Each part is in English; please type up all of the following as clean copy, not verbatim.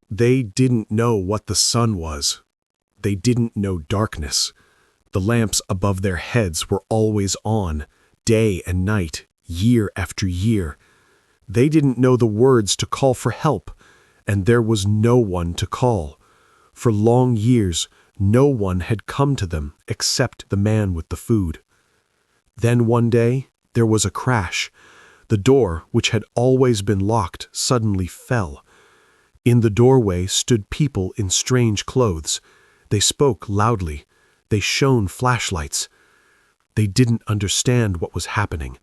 They didn't know what the sun was. They didn't know darkness. The lamps above their heads were always on, day and night, year after year. They didn't know the words to call for help, and there was no one to call. For long years, no one had come to them except the man with the food. Then one day, there was a crash. The door, which had always been locked, suddenly fell. In the doorway stood people in strange clothes. They spoke loudly. They shone flashlights. They didn't understand what was happening.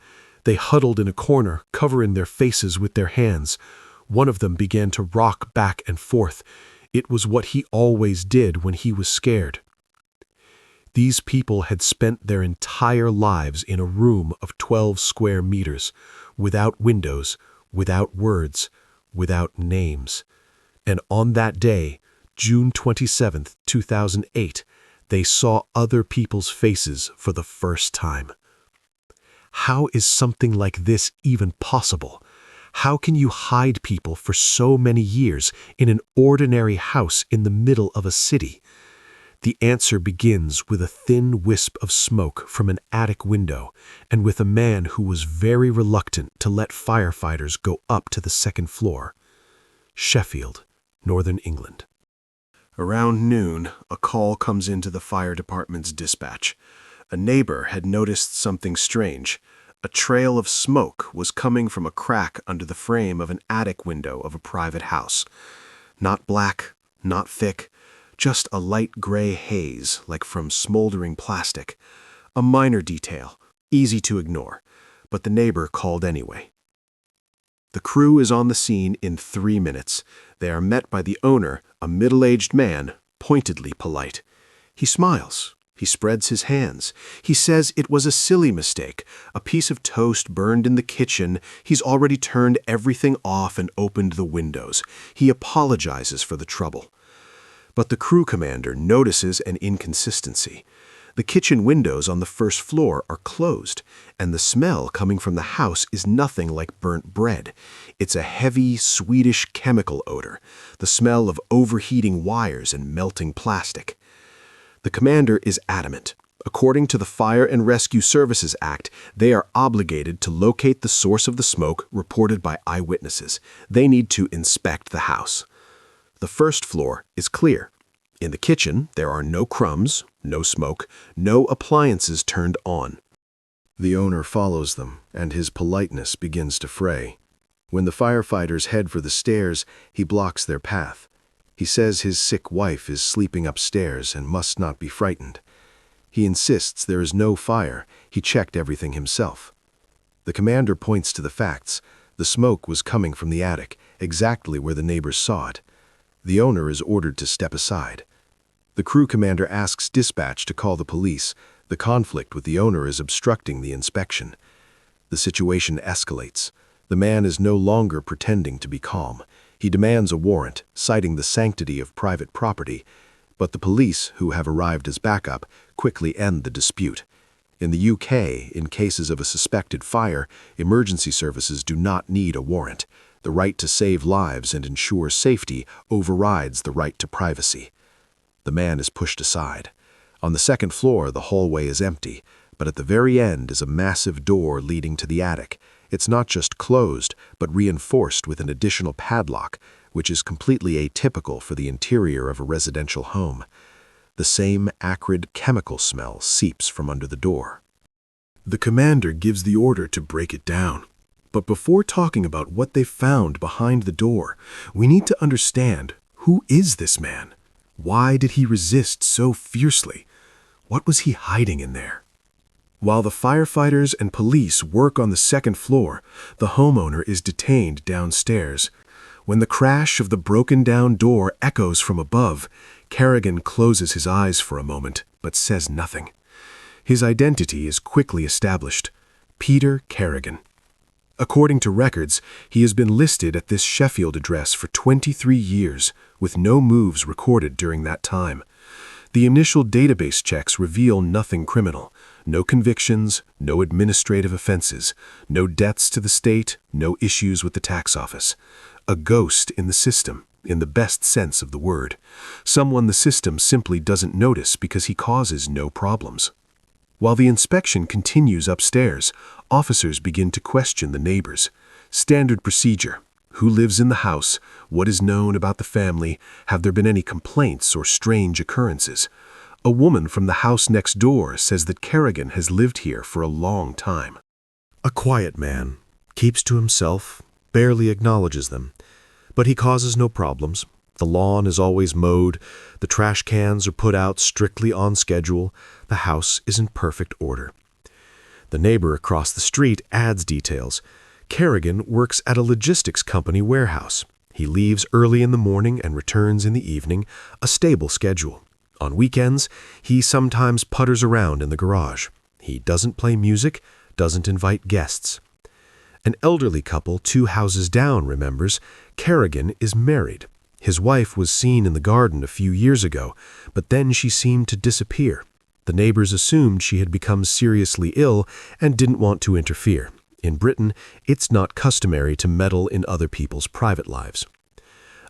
They huddled in a corner, covering their faces with their hands. One of them began to rock back and forth. It was what he always did when he was scared. These people had spent their entire lives in a room of 12 square meters, without windows, without words, without names. And on that day, June 27th, 2008, they saw other people's faces for the first time. How is something like this even possible? How can you hide people for so many years in an ordinary house in the middle of a city? The answer begins with a thin wisp of smoke from an attic window and with a man who was very reluctant to let firefighters go up to the second floor. Sheffield, Northern England. Around noon, a call comes into the fire department's dispatch. A neighbor had noticed something strange. A trail of smoke was coming from a crack under the frame of an attic window of a private house. Not black, not thick, just a light gray haze like from smoldering plastic. A minor detail, easy to ignore, but the neighbor called anyway. The crew is on the scene in 3 minutes. They are met by the owner, a middle-aged man, pointedly polite. He smiles. He spreads his hands. He says it was a silly mistake, a piece of toast burned in the kitchen. He's already turned everything off and opened the windows. He apologizes for the trouble. But the crew commander notices an inconsistency. The kitchen windows on the first floor are closed, and the smell coming from the house is nothing like burnt bread. It's a heavy, Swedish chemical odor, the smell of overheating wires and melting plastic. The commander is adamant. According to the Fire and Rescue Services Act, they are obligated to locate the source of the smoke reported by eyewitnesses. They need to inspect the house. The first floor is clear. In the kitchen, there are no crumbs, no smoke, no appliances turned on. The owner follows them, and his politeness begins to fray. When the firefighters head for the stairs, he blocks their path. He says his sick wife is sleeping upstairs and must not be frightened. He insists there is no fire. He checked everything himself. The commander points to the facts. The smoke was coming from the attic, exactly where the neighbors saw it. The owner is ordered to step aside. The crew commander asks dispatch to call the police. The conflict with the owner is obstructing the inspection. The situation escalates. The man is no longer pretending to be calm. He demands a warrant, citing the sanctity of private property, but the police, who have arrived as backup, quickly end the dispute. In the UK, in cases of a suspected fire, emergency services do not need a warrant. The right to save lives and ensure safety overrides the right to privacy. The man is pushed aside. On the second floor, the hallway is empty, but at the very end is a massive door leading to the attic. It's not just closed, but reinforced with an additional padlock, which is completely atypical for the interior of a residential home. The same acrid chemical smell seeps from under the door. The commander gives the order to break it down. But before talking about what they found behind the door, we need to understand, who is this man? Why did he resist so fiercely? What was he hiding in there? While the firefighters and police work on the second floor, the homeowner is detained downstairs. When the crash of the broken-down door echoes from above, Kerrigan closes his eyes for a moment, but says nothing. His identity is quickly established: Peter Kerrigan. According to records, he has been listed at this Sheffield address for 23 years, with no moves recorded during that time. The initial database checks reveal nothing criminal. No convictions, no administrative offenses, no debts to the state, no issues with the tax office. A ghost in the system, in the best sense of the word. Someone the system simply doesn't notice because he causes no problems. While the inspection continues upstairs, officers begin to question the neighbors. Standard procedure. Who lives in the house? What is known about the family? Have there been any complaints or strange occurrences? A woman from the house next door says that Kerrigan has lived here for a long time. A quiet man, keeps to himself, barely acknowledges them. But he causes no problems. The lawn is always mowed, the trash cans are put out strictly on schedule, the house is in perfect order. The neighbor across the street adds details. Kerrigan works at a logistics company warehouse. He leaves early in the morning and returns in the evening, a stable schedule. On weekends, he sometimes putters around in the garage. He doesn't play music, doesn't invite guests. An elderly couple 2 houses down remembers Kerrigan is married. His wife was seen in the garden a few years ago, but then she seemed to disappear. The neighbors assumed she had become seriously ill and didn't want to interfere. In Britain, it's not customary to meddle in other people's private lives.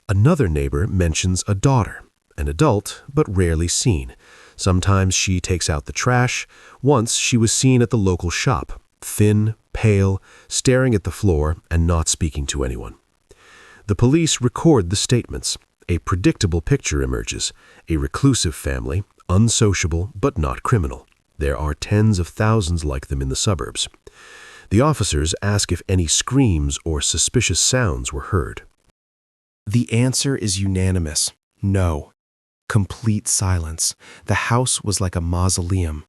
Another neighbor mentions a daughter, an adult, but rarely seen. Sometimes she takes out the trash. Once she was seen at the local shop, thin, pale, staring at the floor and not speaking to anyone. The police record the statements. A predictable picture emerges. A reclusive family, unsociable but not criminal. There are tens of thousands like them in the suburbs. The officers ask if any screams or suspicious sounds were heard. The answer is unanimous. No. Complete silence. The house was like a mausoleum.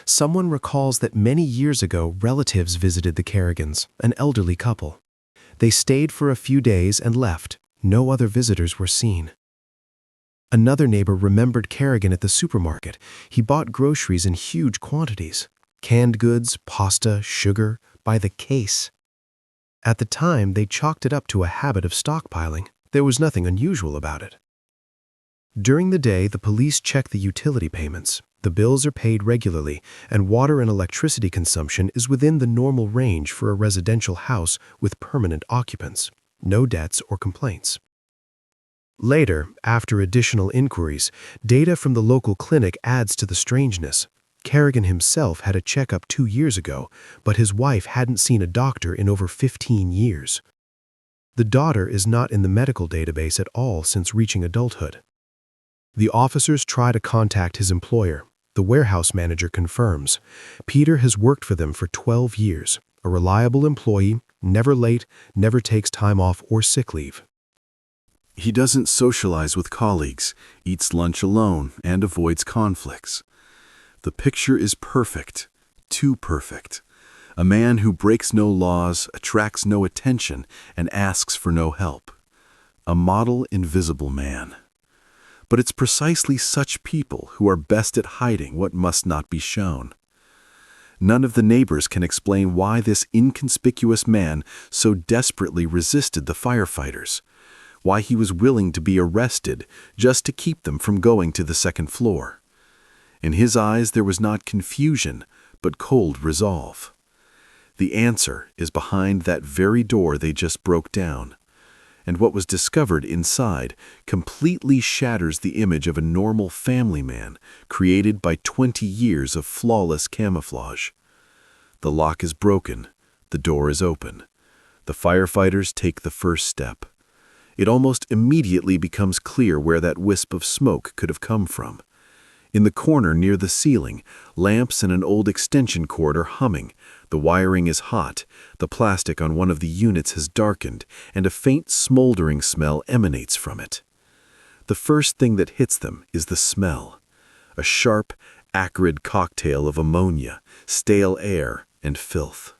Someone recalls that many years ago relatives visited the Kerrigans, an elderly couple. They stayed for a few days and left. No other visitors were seen. Another neighbor remembered Kerrigan at the supermarket. He bought groceries in huge quantities. Canned goods, pasta, sugar, by the case. At the time, they chalked it up to a habit of stockpiling. There was nothing unusual about it. During the day, the police check the utility payments. The bills are paid regularly, and water and electricity consumption is within the normal range for a residential house with permanent occupants. No debts or complaints. Later, after additional inquiries, data from the local clinic adds to the strangeness. Kerrigan himself had a checkup 2 years ago, but his wife hadn't seen a doctor in over 15 years. The daughter is not in the medical database at all since reaching adulthood. The officers try to contact his employer. The warehouse manager confirms. Peter has worked for them for 12 years, a reliable employee, never late, never takes time off or sick leave. He doesn't socialize with colleagues, eats lunch alone, and avoids conflicts. The picture is perfect, too perfect. A man who breaks no laws, attracts no attention, and asks for no help. A model invisible man. But it's precisely such people who are best at hiding what must not be shown. None of the neighbors can explain why this inconspicuous man so desperately resisted the firefighters, why he was willing to be arrested just to keep them from going to the second floor. In his eyes there was not confusion, but cold resolve. The answer is behind that very door they just broke down. And what was discovered inside completely shatters the image of a normal family man created by 20 years of flawless camouflage. The lock is broken, the door is open. The firefighters take the first step. It almost immediately becomes clear where that wisp of smoke could have come from. In the corner near the ceiling, lamps and an old extension cord are humming. The wiring is hot, the plastic on one of the units has darkened, and a faint smoldering smell emanates from it. The first thing that hits them is the smell. A sharp, acrid cocktail of ammonia, stale air, and filth.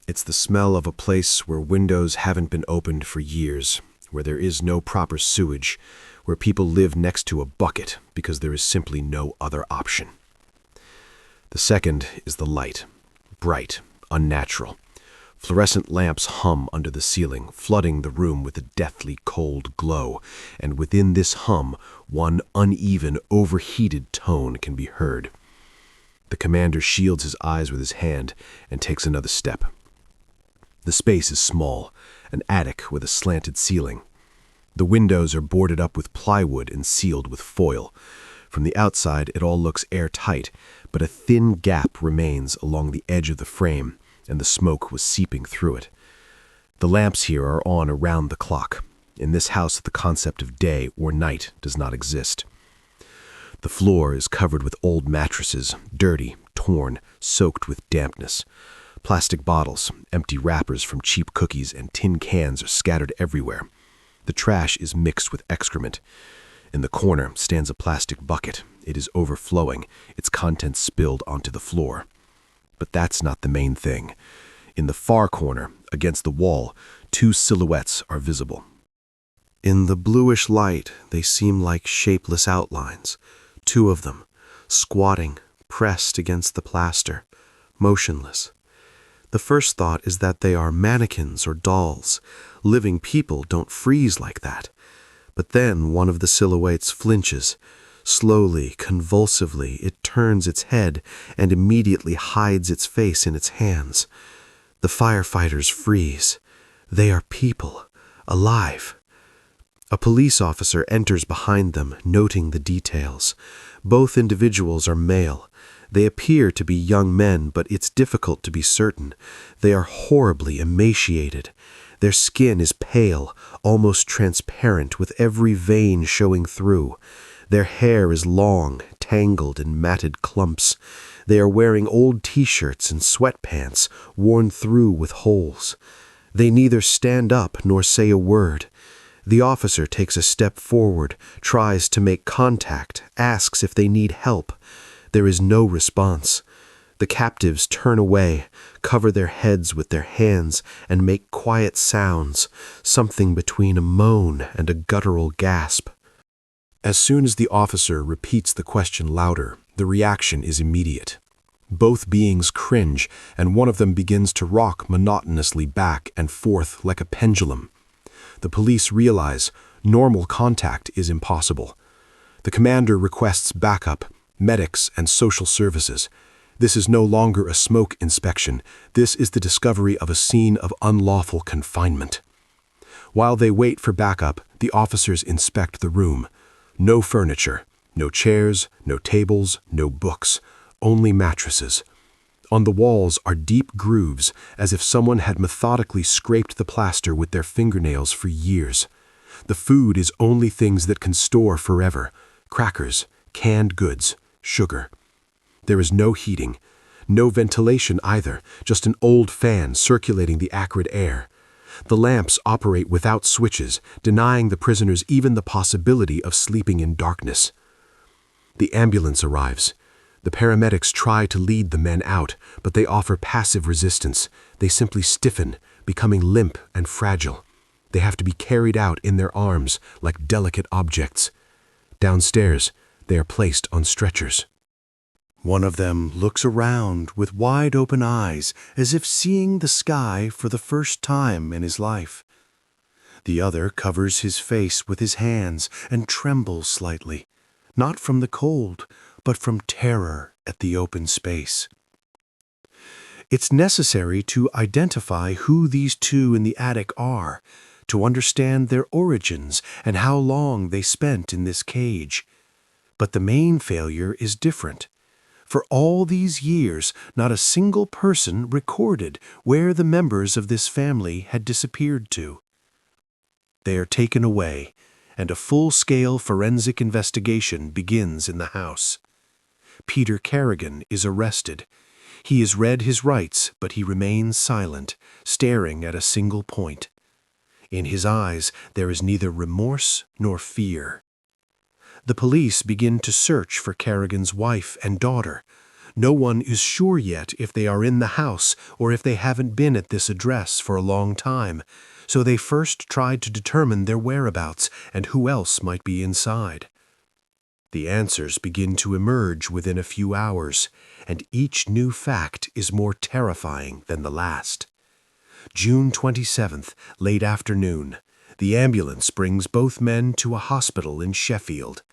It's the smell of a place where windows haven't been opened for years, where there is no proper sewage, where people live next to a bucket because there is simply no other option. The second is the light. Bright, unnatural. Fluorescent lamps hum under the ceiling, flooding the room with a deathly cold glow, and within this hum, one uneven, overheated tone can be heard. The commander shields his eyes with his hand and takes another step. The space is small, an attic with a slanted ceiling. The windows are boarded up with plywood and sealed with foil. From the outside, it all looks airtight, but a thin gap remains along the edge of the frame, and the smoke was seeping through it. The lamps here are on around the clock. In this house, the concept of day or night does not exist. The floor is covered with old mattresses, dirty, torn, soaked with dampness. Plastic bottles, empty wrappers from cheap cookies, and tin cans are scattered everywhere. The trash is mixed with excrement. In the corner stands a plastic bucket. It is overflowing, its contents spilled onto the floor. But that's not the main thing. In the far corner, against the wall, two silhouettes are visible. In the bluish light, they seem like shapeless outlines. Two of them, squatting, pressed against the plaster, motionless. The first thought is that they are mannequins or dolls. Living people don't freeze like that. But then one of the silhouettes flinches. Slowly, convulsively, it turns its head and immediately hides its face in its hands. The firefighters freeze. They are people, alive. A police officer enters behind them, noting the details. Both individuals are male. They appear to be young men, but it's difficult to be certain. They are horribly emaciated. Their skin is pale, almost transparent, with every vein showing through. Their hair is long, tangled in matted clumps. They are wearing old t-shirts and sweatpants, worn through with holes. They neither stand up nor say a word. The officer takes a step forward, tries to make contact, asks if they need help. There is no response. The captives turn away, cover their heads with their hands, and make quiet sounds, something between a moan and a guttural gasp. As soon as the officer repeats the question louder, the reaction is immediate. Both beings cringe, and one of them begins to rock monotonously back and forth like a pendulum. The police realize normal contact is impossible. The commander requests backup, medics, and social services. This is no longer a smoke inspection. This is the discovery of a scene of unlawful confinement. While they wait for backup, the officers inspect the room. No furniture, no chairs, no tables, no books, only mattresses. On the walls are deep grooves, as if someone had methodically scraped the plaster with their fingernails for years. The food is only things that can store forever: crackers, canned goods, sugar. There is no heating, no ventilation either, just an old fan circulating the acrid air. The lamps operate without switches, denying the prisoners even the possibility of sleeping in darkness. The ambulance arrives. The paramedics try to lead the men out, but they offer passive resistance. They simply stiffen, becoming limp and fragile. They have to be carried out in their arms like delicate objects. Downstairs, they are placed on stretchers. One of them looks around with wide-open eyes, as if seeing the sky for the first time in his life. The other covers his face with his hands and trembles slightly, not from the cold, but from terror at the open space. It's necessary to identify who these two in the attic are, to understand their origins and how long they spent in this cage. But the main failure is different. For all these years, not a single person recorded where the members of this family had disappeared to. They are taken away, and a full-scale forensic investigation begins in the house. Peter Kerrigan is arrested. He has read his rights, but he remains silent, staring at a single point. In his eyes, there is neither remorse nor fear. The police begin to search for Kerrigan's wife and daughter. No one is sure yet if they are in the house or if they haven't been at this address for a long time, so they first tried to determine their whereabouts and who else might be inside. The answers begin to emerge within a few hours, and each new fact is more terrifying than the last. June 27th, late afternoon. The ambulance brings both men to a hospital in Sheffield.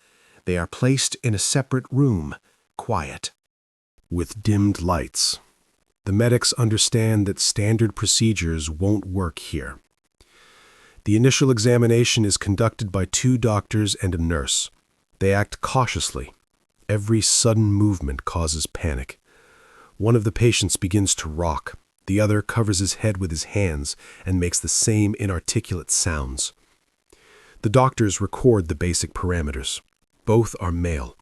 They are placed in a separate room, quiet. With dimmed lights. The medics understand that standard procedures won't work here. The initial examination is conducted by 2 doctors and a nurse. They act cautiously. Every sudden movement causes panic. One of the patients begins to rock. The other covers his head with his hands and makes the same inarticulate sounds. The doctors record the basic parameters. Both are male.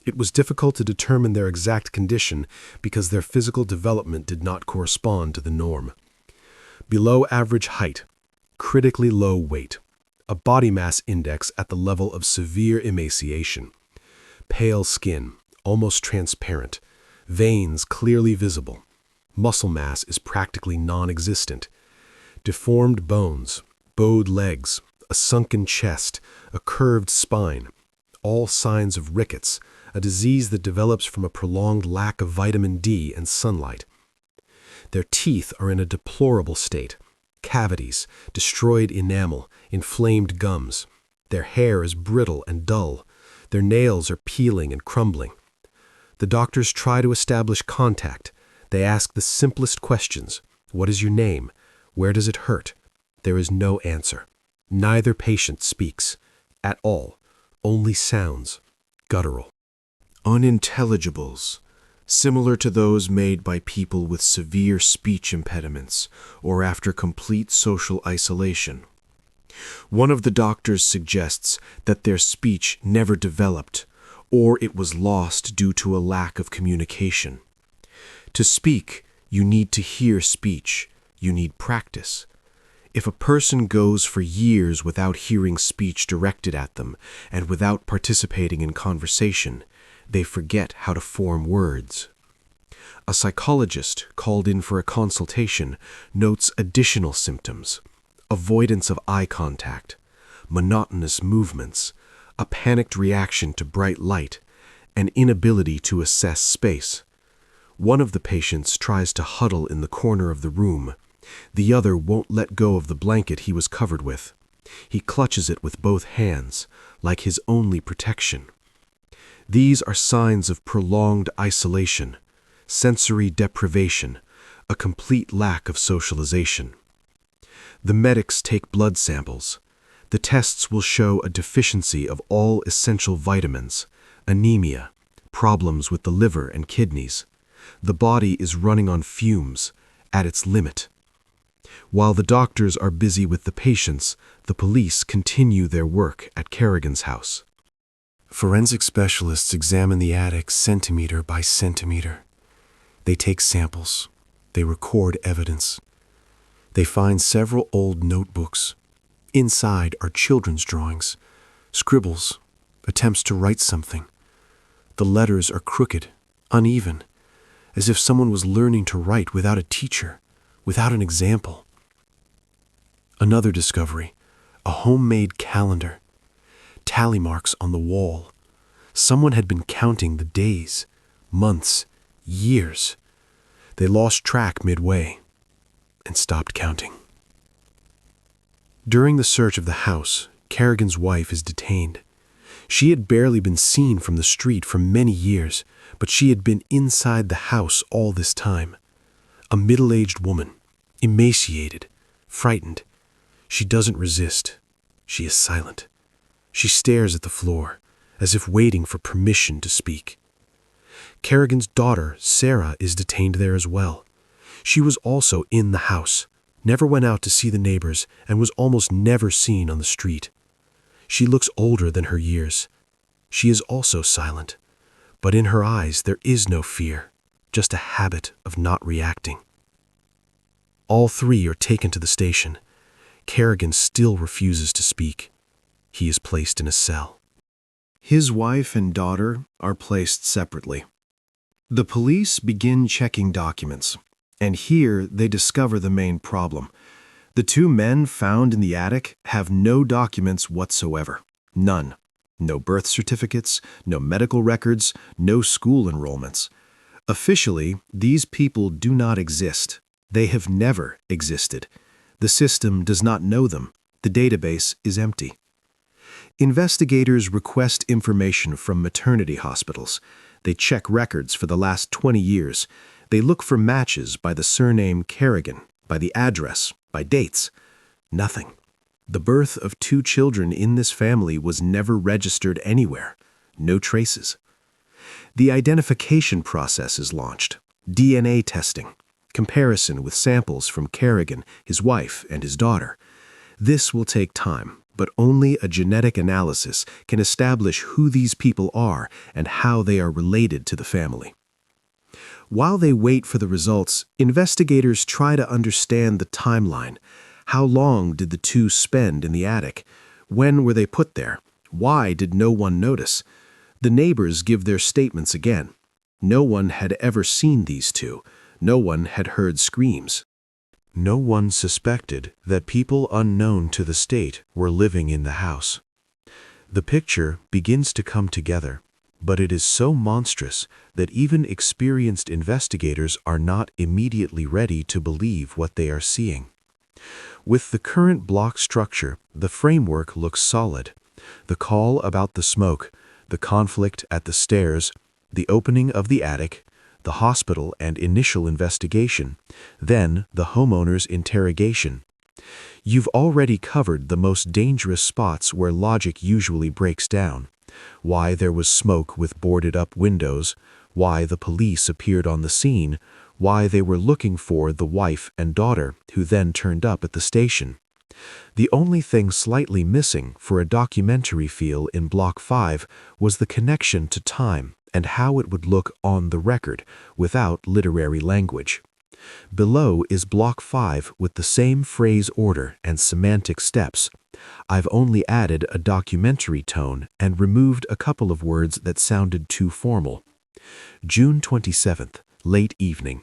It was difficult to determine their exact condition because their physical development did not correspond to the norm. Below average height, critically low weight, a body mass index at the level of severe emaciation, pale skin, almost transparent, veins clearly visible, muscle mass is practically non-existent, deformed bones, bowed legs, a sunken chest, a curved spine, all signs of rickets, a disease that develops from a prolonged lack of vitamin D and sunlight. Their teeth are in a deplorable state, cavities, destroyed enamel, inflamed gums. Their hair is brittle and dull. Their nails are peeling and crumbling. The doctors try to establish contact. They ask the simplest questions. What is your name? Where does it hurt? There is no answer. Neither patient speaks. At all. Only sounds. Guttural. Unintelligibles, similar to those made by people with severe speech impediments or after complete social isolation. One of the doctors suggests that their speech never developed, or it was lost due to a lack of communication. To speak, you need to hear speech. You need practice. If a person goes for years without hearing speech directed at them and without participating in conversation, they forget how to form words. A psychologist called in for a consultation notes additional symptoms: avoidance of eye contact, monotonous movements, a panicked reaction to bright light, an inability to assess space. One of the patients tries to huddle in the corner of the room. The other won't let go of the blanket he was covered with. He clutches it with both hands, like his only protection. These are signs of prolonged isolation, sensory deprivation, a complete lack of socialization. The medics take blood samples. The tests will show a deficiency of all essential vitamins, anemia, problems with the liver and kidneys. The body is running on fumes, at its limit. While the doctors are busy with the patients, the police continue their work at Kerrigan's house. Forensic specialists examine the attic centimeter by centimeter. They take samples. They record evidence. They find several old notebooks. Inside are children's drawings, scribbles, attempts to write something. The letters are crooked, uneven, as if someone was learning to write without a teacher, without an example. Another discovery, a homemade calendar. Tally marks on the wall. Someone had been counting the days, months, years. They lost track midway and stopped counting. During the search of the house, Kerrigan's wife is detained. She had barely been seen from the street for many years, but she had been inside the house all this time. A middle-aged woman, emaciated, frightened. She doesn't resist. She is silent. She stares at the floor, as if waiting for permission to speak. Kerrigan's daughter, Sarah, is detained there as well. She was also in the house, never went out to see the neighbors, and was almost never seen on the street. She looks older than her years. She is also silent, but in her eyes there is no fear, just a habit of not reacting. All 3 are taken to the station. Kerrigan still refuses to speak. He is placed in a cell. His wife and daughter are placed separately. The police begin checking documents, and here they discover the main problem. The 2 men found in the attic have no documents whatsoever. None. No birth certificates, no medical records, no school enrollments. Officially, these people do not exist. They have never existed. The system does not know them. The database is empty. Investigators request information from maternity hospitals. They check records for the last 20 years. They look for matches by the surname Kerrigan, by the address, by dates. Nothing. The birth of 2 children in this family was never registered anywhere. No traces. The identification process is launched. DNA testing. Comparison with samples from Kerrigan, his wife, and his daughter. This will take time, but only a genetic analysis can establish who these people are and how they are related to the family. While they wait for the results, investigators try to understand the timeline. How long did the 2 spend in the attic? When were they put there? Why did no one notice? The neighbors give their statements again. No one had ever seen these 2. No one had heard screams. No one suspected that people unknown to the state were living in the house. The picture begins to come together, but it is so monstrous that even experienced investigators are not immediately ready to believe what they are seeing. With the current block structure, the framework looks solid. The call about the smoke, the conflict at the stairs, the opening of the attic, the hospital and initial investigation, then the homeowner's interrogation. You've already covered the most dangerous spots where logic usually breaks down. Why there was smoke with boarded-up windows, why the police appeared on the scene, why they were looking for the wife and daughter who then turned up at the station. The only thing slightly missing for a documentary feel in Block 5 was the connection to time and how it would look on the record without literary language. Below is Block 5 with the same phrase order and semantic steps. I've only added a documentary tone and removed a couple of words that sounded too formal. June 27th, late evening.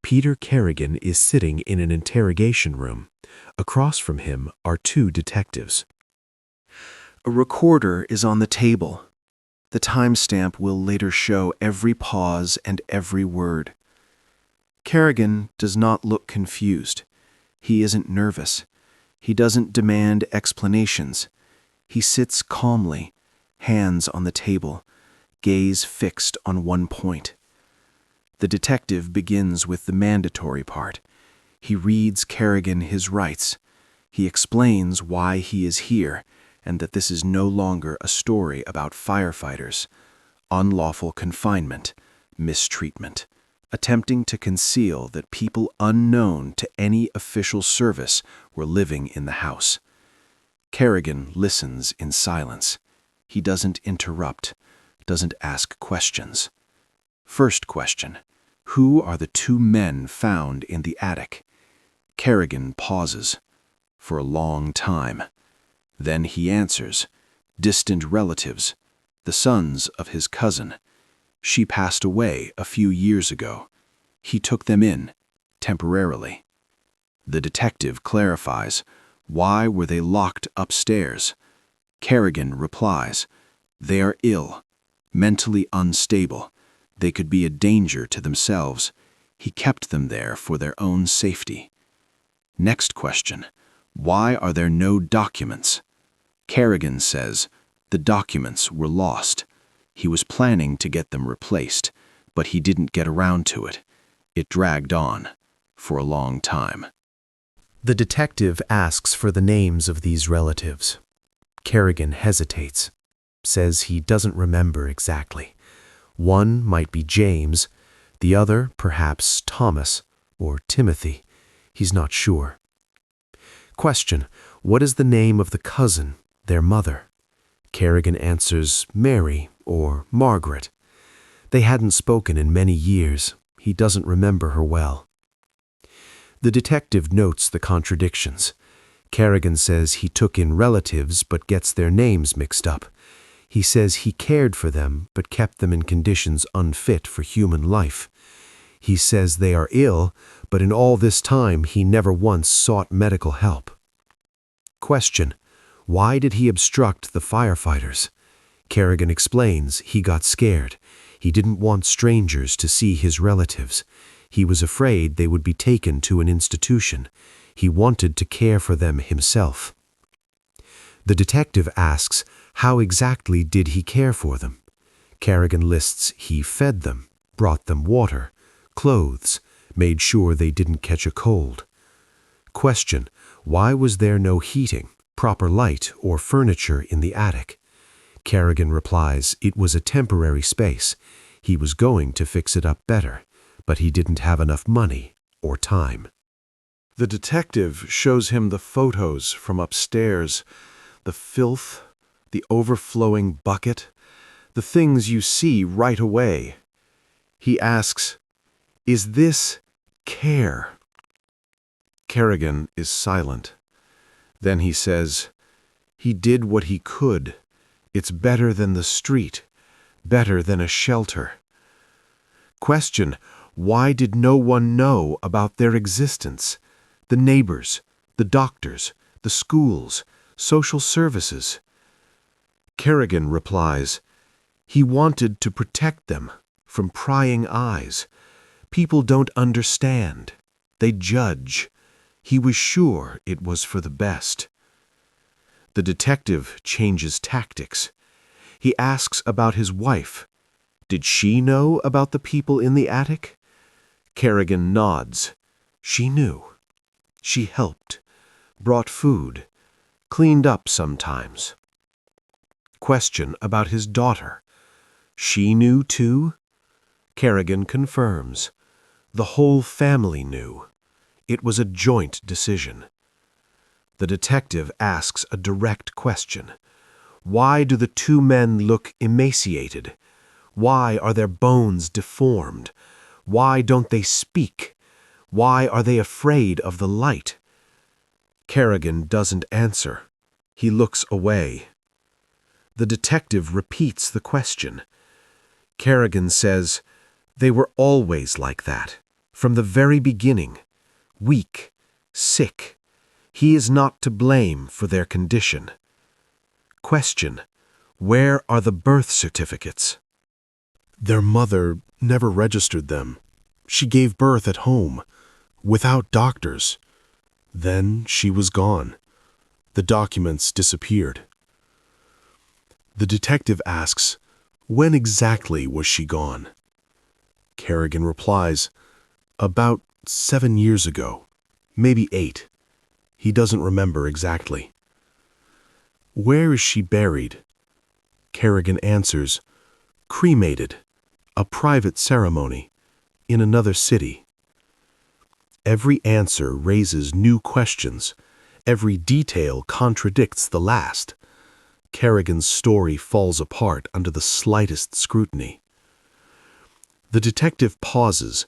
Peter Kerrigan is sitting in an interrogation room. Across from him are 2 detectives. A recorder is on the table. The timestamp will later show every pause and every word. Kerrigan does not look confused. He isn't nervous. He doesn't demand explanations. He sits calmly, hands on the table, gaze fixed on one point. The detective begins with the mandatory part. He reads Kerrigan his rights. He explains why he is here and that this is no longer a story about firefighters, unlawful confinement, mistreatment, attempting to conceal that people unknown to any official service were living in the house. Kerrigan listens in silence. He doesn't interrupt, doesn't ask questions. First question: who are the 2 men found in the attic? Kerrigan pauses for a long time. Then he answers, distant relatives, the sons of his cousin. She passed away a few years ago. He took them in, temporarily. The detective clarifies, why were they locked upstairs? Kerrigan replies, they are ill, mentally unstable. They could be a danger to themselves. He kept them there for their own safety. Next question, why are there no documents? Kerrigan says, the documents were lost. He was planning to get them replaced, but he didn't get around to it. It dragged on for a long time. The detective asks for the names of these relatives. Kerrigan hesitates, says he doesn't remember exactly. One might be James, the other perhaps Thomas or Timothy. He's not sure. Question: what is the name of the cousin, their mother? Kerrigan answers Mary or Margaret. They hadn't spoken in many years. He doesn't remember her well. The detective notes the contradictions. Kerrigan says he took in relatives but gets their names mixed up. He says he cared for them but kept them in conditions unfit for human life. He says they are ill, but in all this time he never once sought medical help. Question: why did he obstruct the firefighters? Kerrigan explains he got scared. He didn't want strangers to see his relatives. He was afraid they would be taken to an institution. He wanted to care for them himself. The detective asks, how exactly did he care for them? Kerrigan lists he fed them, brought them water, clothes, made sure they didn't catch a cold. Question: why was there no heating, proper light or furniture in the attic. Kerrigan replies it was a temporary space. He was going to fix it up better, but he didn't have enough money or time. The detective shows him the photos from upstairs, the filth, the overflowing bucket, the things you see right away. He asks, "Is this care?" Kerrigan is silent. Then he says, "He did what he could. It's better than the street, better than a shelter." Question, why did no one know about their existence? The neighbors, the doctors, the schools, social services. Kerrigan replies, he wanted to protect them from prying eyes. People don't understand. They judge. He was sure it was for the best. The detective changes tactics. He asks about his wife. Did she know about the people in the attic? Kerrigan nods. She knew. She helped, brought food, cleaned up sometimes. Question about his daughter. She knew too? Kerrigan confirms. The whole family knew. It was a joint decision. The detective asks a direct question. Why do the two men look emaciated? Why are their bones deformed? Why don't they speak? Why are they afraid of the light? Kerrigan doesn't answer. He looks away. The detective repeats the question. Kerrigan says, they were always like that, from the very beginning. Weak, sick. He is not to blame for their condition. Question, where are the birth certificates? Their mother never registered them. She gave birth at home, without doctors. Then she was gone. The documents disappeared. The detective asks, when exactly was she gone? Kerrigan replies, about 7 years ago, maybe 8. He doesn't remember exactly. Where is she buried? Kerrigan answers, cremated, a private ceremony, in another city. Every answer raises new questions. Every detail contradicts the last. Kerrigan's story falls apart under the slightest scrutiny. The detective pauses.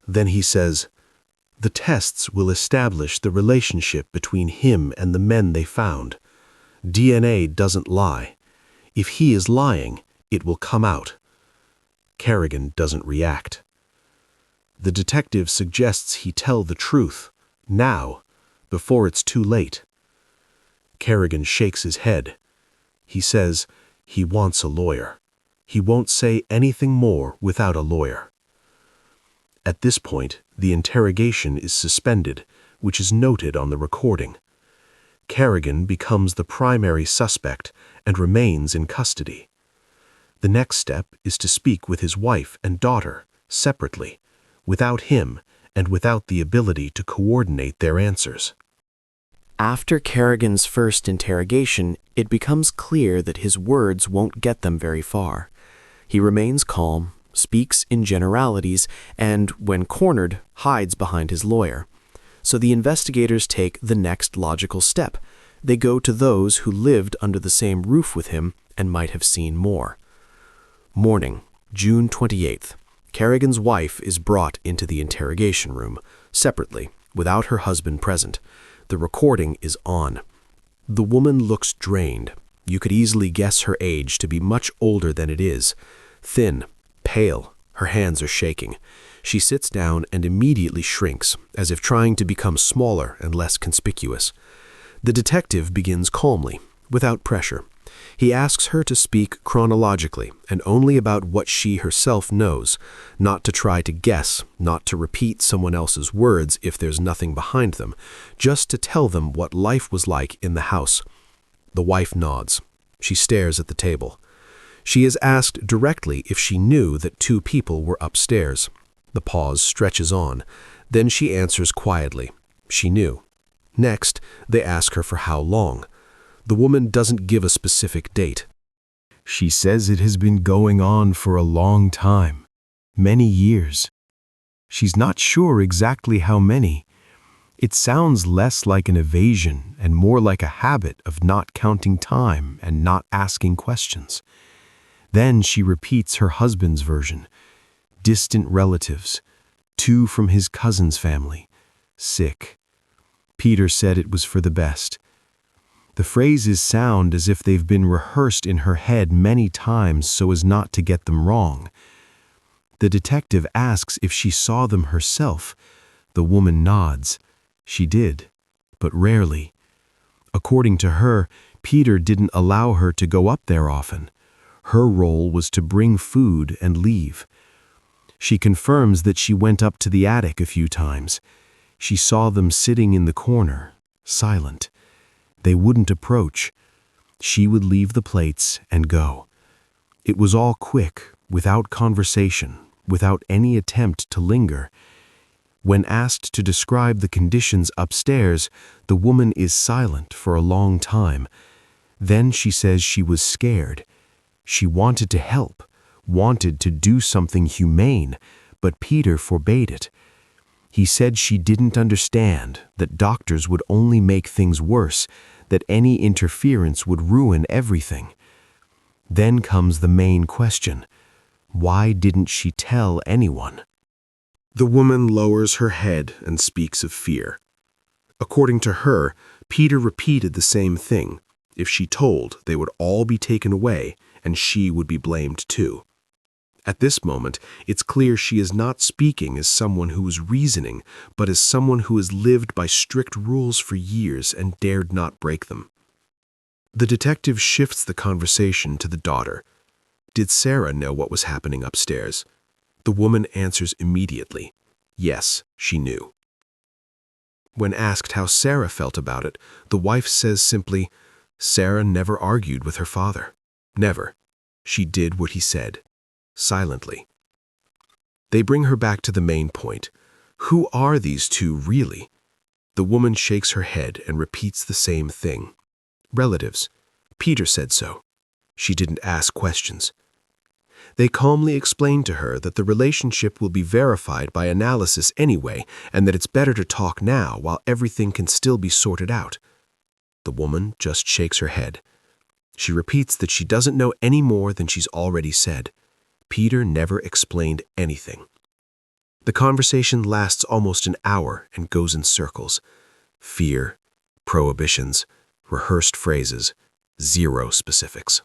Then he says, the tests will establish the relationship between him and the men they found. DNA doesn't lie. If he is lying, it will come out. Kerrigan doesn't react. The detective suggests he tell the truth, now, before it's too late. Kerrigan shakes his head. He says he wants a lawyer. He won't say anything more without a lawyer. At this point, the interrogation is suspended, which is noted on the recording. Kerrigan becomes the primary suspect and remains in custody. The next step is to speak with his wife and daughter, separately, without him and without the ability to coordinate their answers. After Kerrigan's first interrogation, it becomes clear that his words won't get them very far. He remains calm, speaks in generalities, and, when cornered, hides behind his lawyer. So the investigators take the next logical step. They go to those who lived under the same roof with him and might have seen more. Morning, June 28th. Kerrigan's wife is brought into the interrogation room, separately, without her husband present. The recording is on. The woman looks drained. You could easily guess her age to be much older than it is. Thin, pale, her hands are shaking. She sits down and immediately shrinks, as if trying to become smaller and less conspicuous. The detective begins calmly, without pressure. He asks her to speak chronologically and only about what she herself knows, not to try to guess, not to repeat someone else's words if there's nothing behind them, just to tell them what life was like in the house. The wife nods. She stares at the table. She is asked directly if she knew that 2 people were upstairs. The pause stretches on. Then she answers quietly. She knew. Next, they ask her for how long. The woman doesn't give a specific date. She says it has been going on for a long time, many years. She's not sure exactly how many. It sounds less like an evasion and more like a habit of not counting time and not asking questions. Then she repeats her husband's version. Distant relatives, 2 from his cousin's family, sick. Peter said it was for the best. The phrases sound as if they've been rehearsed in her head many times so as not to get them wrong. The detective asks if she saw them herself. The woman nods. She did, but rarely. According to her, Peter didn't allow her to go up there often. Her role was to bring food and leave. She confirms that she went up to the attic a few times. She saw them sitting in the corner, silent. They wouldn't approach. She would leave the plates and go. It was all quick, without conversation, without any attempt to linger. When asked to describe the conditions upstairs, the woman is silent for a long time. Then she says she was scared. She wanted to help, wanted to do something humane, but Peter forbade it. He said she didn't understand, that doctors would only make things worse, that any interference would ruin everything. Then comes the main question. Why didn't she tell anyone? The woman lowers her head and speaks of fear. According to her, Peter repeated the same thing. If she told, they would all be taken away, and she would be blamed too. At this moment, it's clear she is not speaking as someone who is reasoning, but as someone who has lived by strict rules for years and dared not break them. The detective shifts the conversation to the daughter. Did Sarah know what was happening upstairs? The woman answers immediately. Yes, she knew. When asked how Sarah felt about it, the wife says simply, Sarah never argued with her father. Never. She did what he said. Silently. They bring her back to the main point. Who are these 2 really? The woman shakes her head and repeats the same thing. Relatives. Peter said so. She didn't ask questions. They calmly explain to her that the relationship will be verified by analysis anyway, and that it's better to talk now while everything can still be sorted out. The woman just shakes her head. She repeats that she doesn't know any more than she's already said. Peter never explained anything. The conversation lasts almost an hour and goes in circles. Fear, prohibitions, rehearsed phrases, 0 specifics.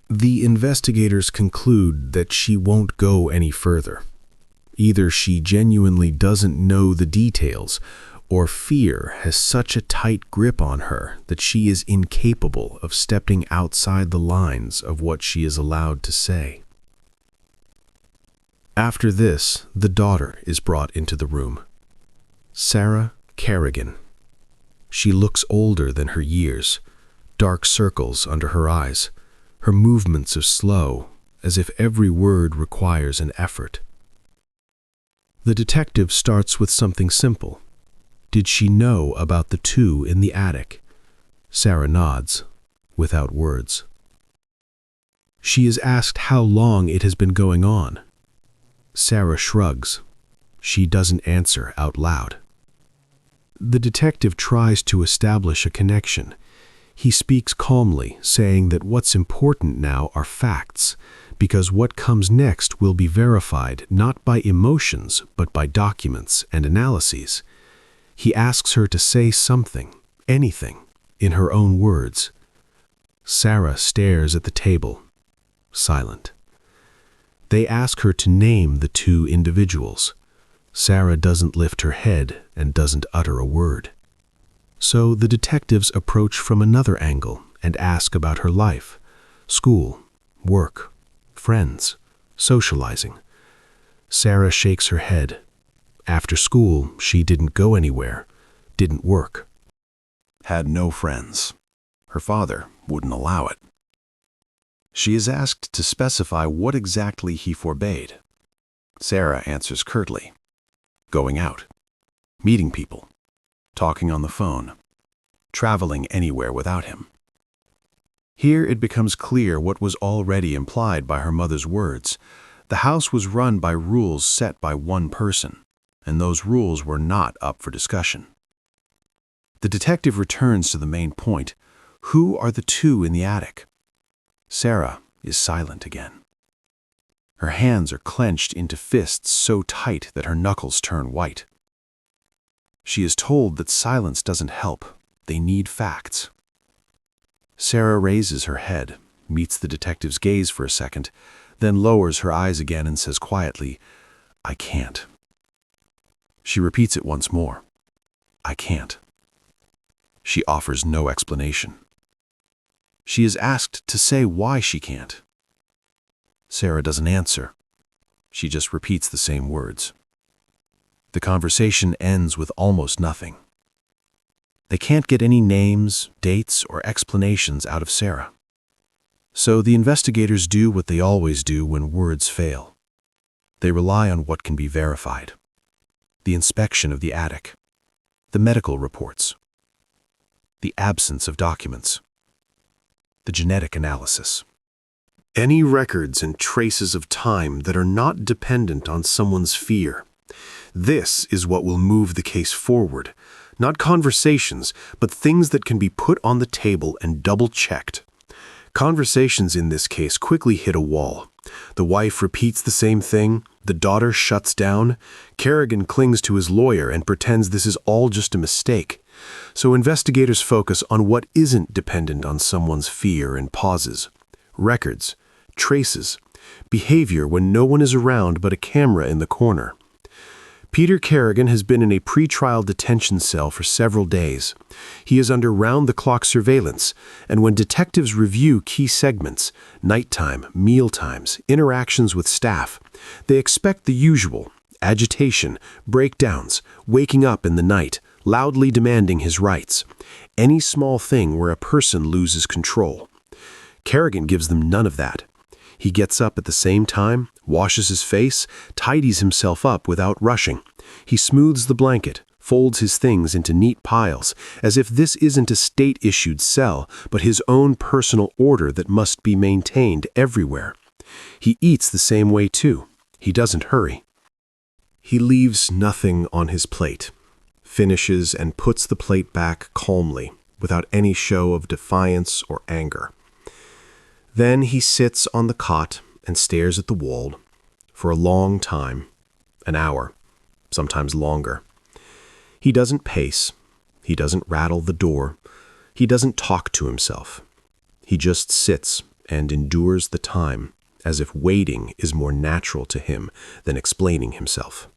The investigators conclude that she won't go any further. Either she genuinely doesn't know the details, or fear has such a tight grip on her that she is incapable of stepping outside the lines of what she is allowed to say. After this, the daughter is brought into the room. Sarah Kerrigan. She looks older than her years, dark circles under her eyes. Her movements are slow, as if every word requires an effort. The detective starts with something simple. Did she know about the 2 in the attic? Sarah nods, without words. She is asked how long it has been going on. Sarah shrugs. She doesn't answer out loud. The detective tries to establish a connection. He speaks calmly, saying that what's important now are facts, because what comes next will be verified not by emotions, but by documents and analyses. He asks her to say something, anything, in her own words. Sarah stares at the table, silent. They ask her to name the 2 individuals. Sarah doesn't lift her head and doesn't utter a word. So the detectives approach from another angle and ask about her life, school, work, friends, socializing. Sarah shakes her head. After school, she didn't go anywhere, didn't work. Had no friends. Her father wouldn't allow it. She is asked to specify what exactly he forbade. Sarah answers curtly. Going out, meeting people, talking on the phone, traveling anywhere without him. Here it becomes clear what was already implied by her mother's words. The house was run by rules set by one person, and those rules were not up for discussion. The detective returns to the main point. Who are the two in the attic? Sarah is silent again. Her hands are clenched into fists so tight that her knuckles turn white. She is told that silence doesn't help. They need facts. Sarah raises her head, meets the detective's gaze for a second, then lowers her eyes again and says quietly, "I can't." She repeats it once more. "I can't." She offers no explanation. She is asked to say why she can't. Sarah doesn't answer. She just repeats the same words. The conversation ends with almost nothing. They can't get any names, dates, or explanations out of Sarah. So the investigators do what they always do when words fail. They rely on what can be verified. The inspection of the attic, the medical reports, the absence of documents, the genetic analysis. Any records and traces of time that are not dependent on someone's fear. This is what will move the case forward. Not conversations, but things that can be put on the table and double-checked. Conversations in this case quickly hit a wall. The wife repeats the same thing, the daughter shuts down, Kerrigan clings to his lawyer and pretends this is all just a mistake. So investigators focus on what isn't dependent on someone's fear and pauses. Records, traces, behavior when no one is around but a camera in the corner. Peter Kerrigan has been in a pretrial detention cell for several days. He is under round-the-clock surveillance, and when detectives review key segments, nighttime, mealtimes, interactions with staff, they expect the usual: agitation, breakdowns, waking up in the night, loudly demanding his rights. Any small thing where a person loses control. Kerrigan gives them none of that. He gets up at the same time, washes his face, tidies himself up without rushing. He smooths the blanket, folds his things into neat piles, as if this isn't a state-issued cell, but his own personal order that must be maintained everywhere. He eats the same way too. He doesn't hurry. He leaves nothing on his plate, finishes and puts the plate back calmly, without any show of defiance or anger. Then he sits on the cot and stares at the wall for a long time, an hour, sometimes longer. He doesn't pace, he doesn't rattle the door, he doesn't talk to himself. He just sits and endures the time as if waiting is more natural to him than explaining himself.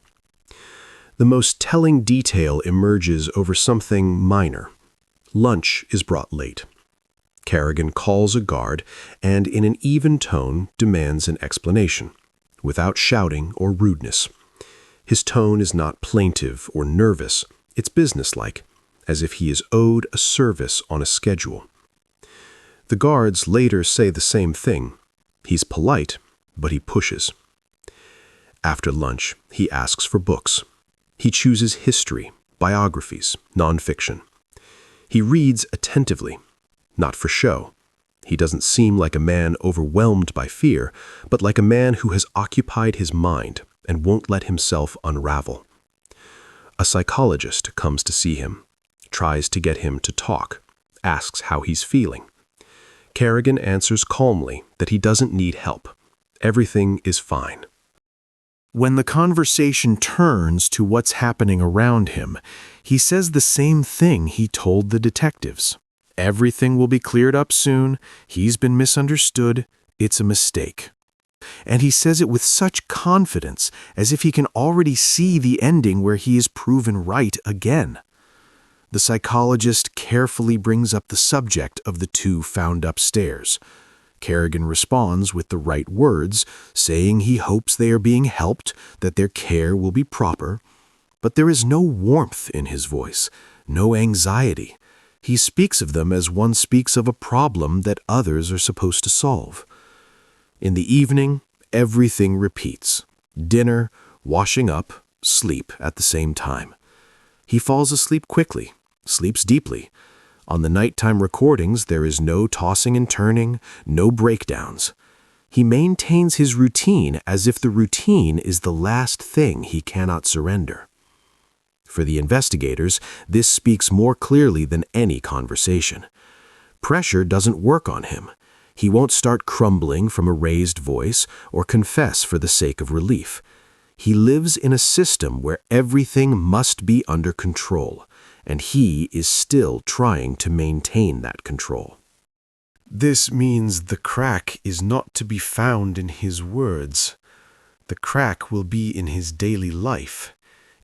The most telling detail emerges over something minor. Lunch is brought late. Kerrigan calls a guard and in an even tone demands an explanation, without shouting or rudeness. His tone is not plaintive or nervous, it's businesslike, as if he is owed a service on a schedule. The guards later say the same thing. He's polite, but he pushes. After lunch, he asks for books. He chooses history, biographies, nonfiction. He reads attentively. Not for show. He doesn't seem like a man overwhelmed by fear, but like a man who has occupied his mind and won't let himself unravel. A psychologist comes to see him, tries to get him to talk, asks how he's feeling. Kerrigan answers calmly that he doesn't need help. Everything is fine. When the conversation turns to what's happening around him, he says the same thing he told the detectives. Everything will be cleared up soon. He's been misunderstood. It's a mistake. And he says it with such confidence, as if he can already see the ending where he is proven right again. The psychologist carefully brings up the subject of the two found upstairs. Kerrigan responds with the right words, saying he hopes they are being helped, that their care will be proper. But there is no warmth in his voice, no anxiety. He speaks of them as one speaks of a problem that others are supposed to solve. In the evening, everything repeats. Dinner, washing up, sleep at the same time. He falls asleep quickly, sleeps deeply. On the nighttime recordings, there is no tossing and turning, no breakdowns. He maintains his routine as if the routine is the last thing he cannot surrender. For the investigators, this speaks more clearly than any conversation. Pressure doesn't work on him. He won't start crumbling from a raised voice or confess for the sake of relief. He lives in a system where everything must be under control, and he is still trying to maintain that control. This means the crack is not to be found in his words. The crack will be in his daily life,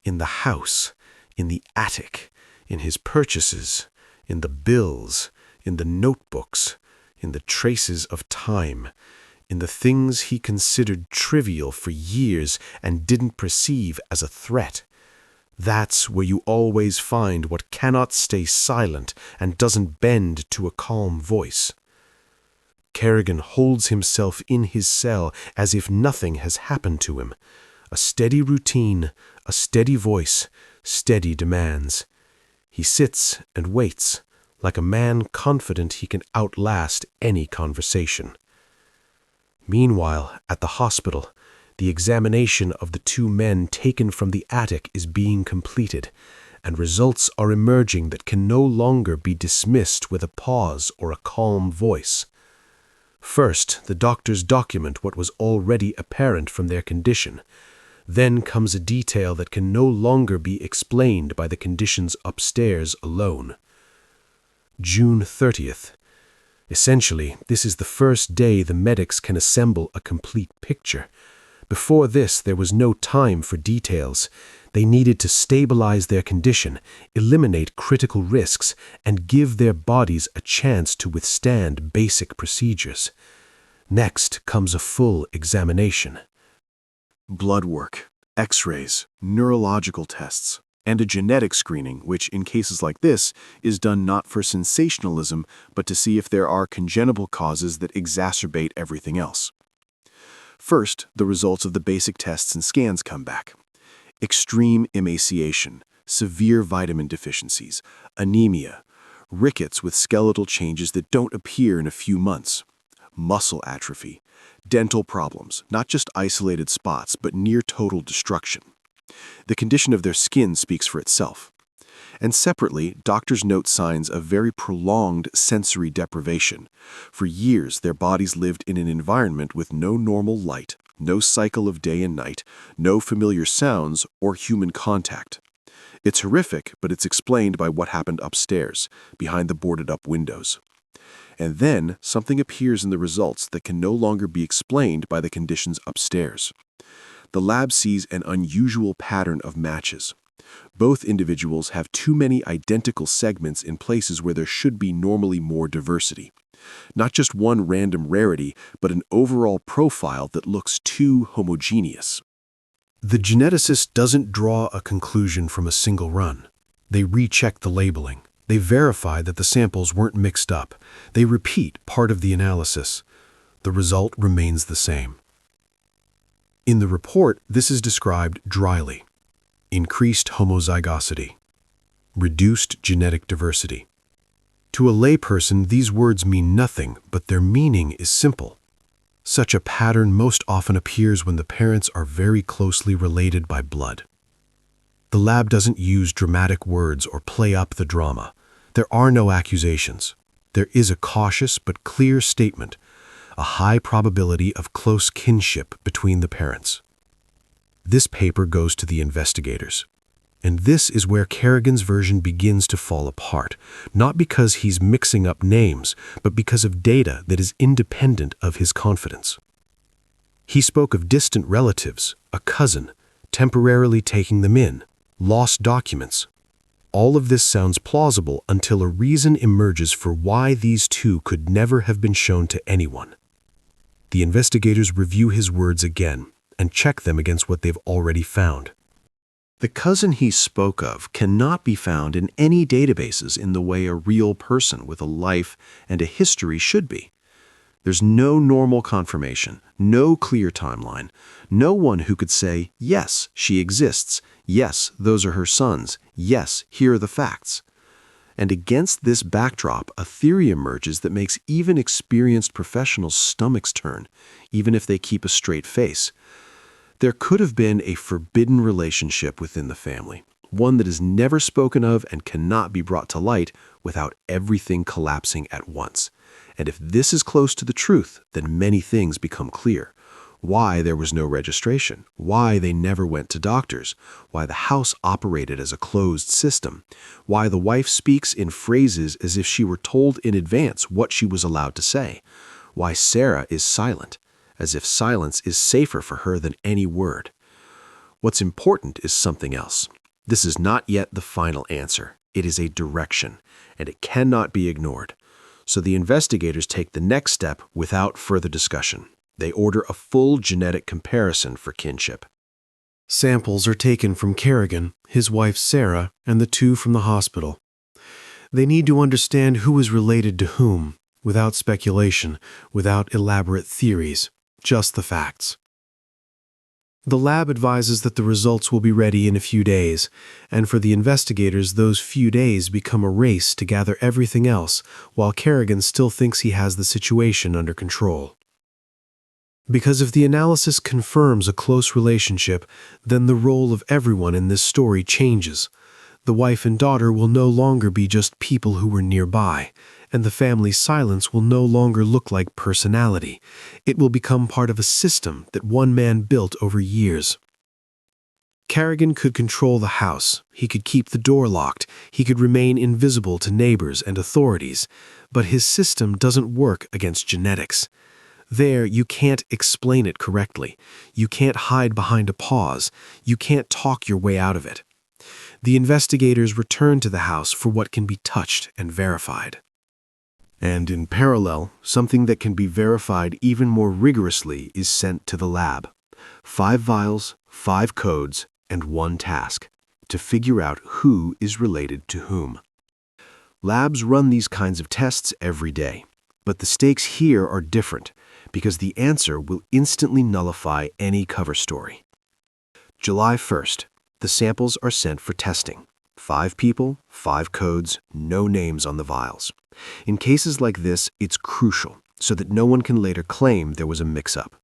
in the house, in the attic, in his purchases, in the bills, in the notebooks, in the traces of time, in the things he considered trivial for years and didn't perceive as a threat. That's where you always find what cannot stay silent and doesn't bend to a calm voice. Kerrigan holds himself in his cell as if nothing has happened to him. A steady routine, a steady voice, steady demands. He sits and waits, like a man confident he can outlast any conversation. Meanwhile, at the hospital, the examination of the two men taken from the attic is being completed, and results are emerging that can no longer be dismissed with a pause or a calm voice. First, the doctors document what was already apparent from their condition. Then comes a detail that can no longer be explained by the conditions upstairs alone. June 30th. Essentially, this is the first day the medics can assemble a complete picture. Before this, there was no time for details. They needed to stabilize their condition, eliminate critical risks, and give their bodies a chance to withstand basic procedures. Next comes a full examination. Blood work, X-rays, neurological tests, and a genetic screening, which in cases like this is done not for sensationalism, but to see if there are congenital causes that exacerbate everything else. First, the results of the basic tests and scans come back. Extreme emaciation, severe vitamin deficiencies, anemia, rickets with skeletal changes that don't appear in a few months, muscle atrophy, dental problems, not just isolated spots, but near total destruction. The condition of their skin speaks for itself. And separately, doctors note signs of very prolonged sensory deprivation. For years, their bodies lived in an environment with no normal light, no cycle of day and night, no familiar sounds or human contact. It's horrific, but it's explained by what happened upstairs, behind the boarded-up windows. And then, something appears in the results that can no longer be explained by the conditions upstairs. The lab sees an unusual pattern of matches. Both individuals have too many identical segments in places where there should be normally more diversity. Not just one random rarity, but an overall profile that looks too homogeneous. The geneticist doesn't draw a conclusion from a single run. They recheck the labeling. They verify that the samples weren't mixed up. They repeat part of the analysis. The result remains the same. In the report, this is described dryly. Increased homozygosity. Reduced genetic diversity. To a layperson, these words mean nothing, but their meaning is simple. Such a pattern most often appears when the parents are very closely related by blood. The lab doesn't use dramatic words or play up the drama. There are no accusations. There is a cautious but clear statement, a high probability of close kinship between the parents. This paper goes to the investigators. And this is where Kerrigan's version begins to fall apart, not because he's mixing up names, but because of data that is independent of his confidence. He spoke of distant relatives, a cousin, temporarily taking them in, lost documents. All of this sounds plausible until a reason emerges for why these two could never have been shown to anyone. The investigators review his words again and check them against what they've already found. The cousin he spoke of cannot be found in any databases in the way a real person with a life and a history should be. There's no normal confirmation, no clear timeline, no one who could say, yes, she exists, yes, those are her sons, yes, here are the facts. And against this backdrop, a theory emerges that makes even experienced professionals' stomachs turn, even if they keep a straight face. There could have been a forbidden relationship within the family, one that is never spoken of and cannot be brought to light without everything collapsing at once. And if this is close to the truth, then many things become clear. Why there was no registration, why they never went to doctors, why the house operated as a closed system, why the wife speaks in phrases as if she were told in advance what she was allowed to say, why Sarah is silent, as if silence is safer for her than any word. What's important is something else. This is not yet the final answer. It is a direction, and it cannot be ignored. So the investigators take the next step without further discussion. They order a full genetic comparison for kinship. Samples are taken from Kerrigan, his wife Sarah, and the two from the hospital. They need to understand who is related to whom, without speculation, without elaborate theories, just the facts. The lab advises that the results will be ready in a few days, and for the investigators, those few days become a race to gather everything else, while Kerrigan still thinks he has the situation under control. Because if the analysis confirms a close relationship, then the role of everyone in this story changes. The wife and daughter will no longer be just people who were nearby, and the family's silence will no longer look like personality. It will become part of a system that one man built over years. Kerrigan could control the house, he could keep the door locked, he could remain invisible to neighbors and authorities, but his system doesn't work against genetics. There, you can't explain it correctly. You can't hide behind a pause. You can't talk your way out of it. The investigators return to the house for what can be touched and verified. And in parallel, something that can be verified even more rigorously is sent to the lab. 5 vials, 5 codes, and 1 task to figure out who is related to whom. Labs run these kinds of tests every day, but the stakes here are different because the answer will instantly nullify any cover story. July 1st, the samples are sent for testing. 5 people, 5 codes, no names on the vials. In cases like this, it's crucial so that no one can later claim there was a mix-up.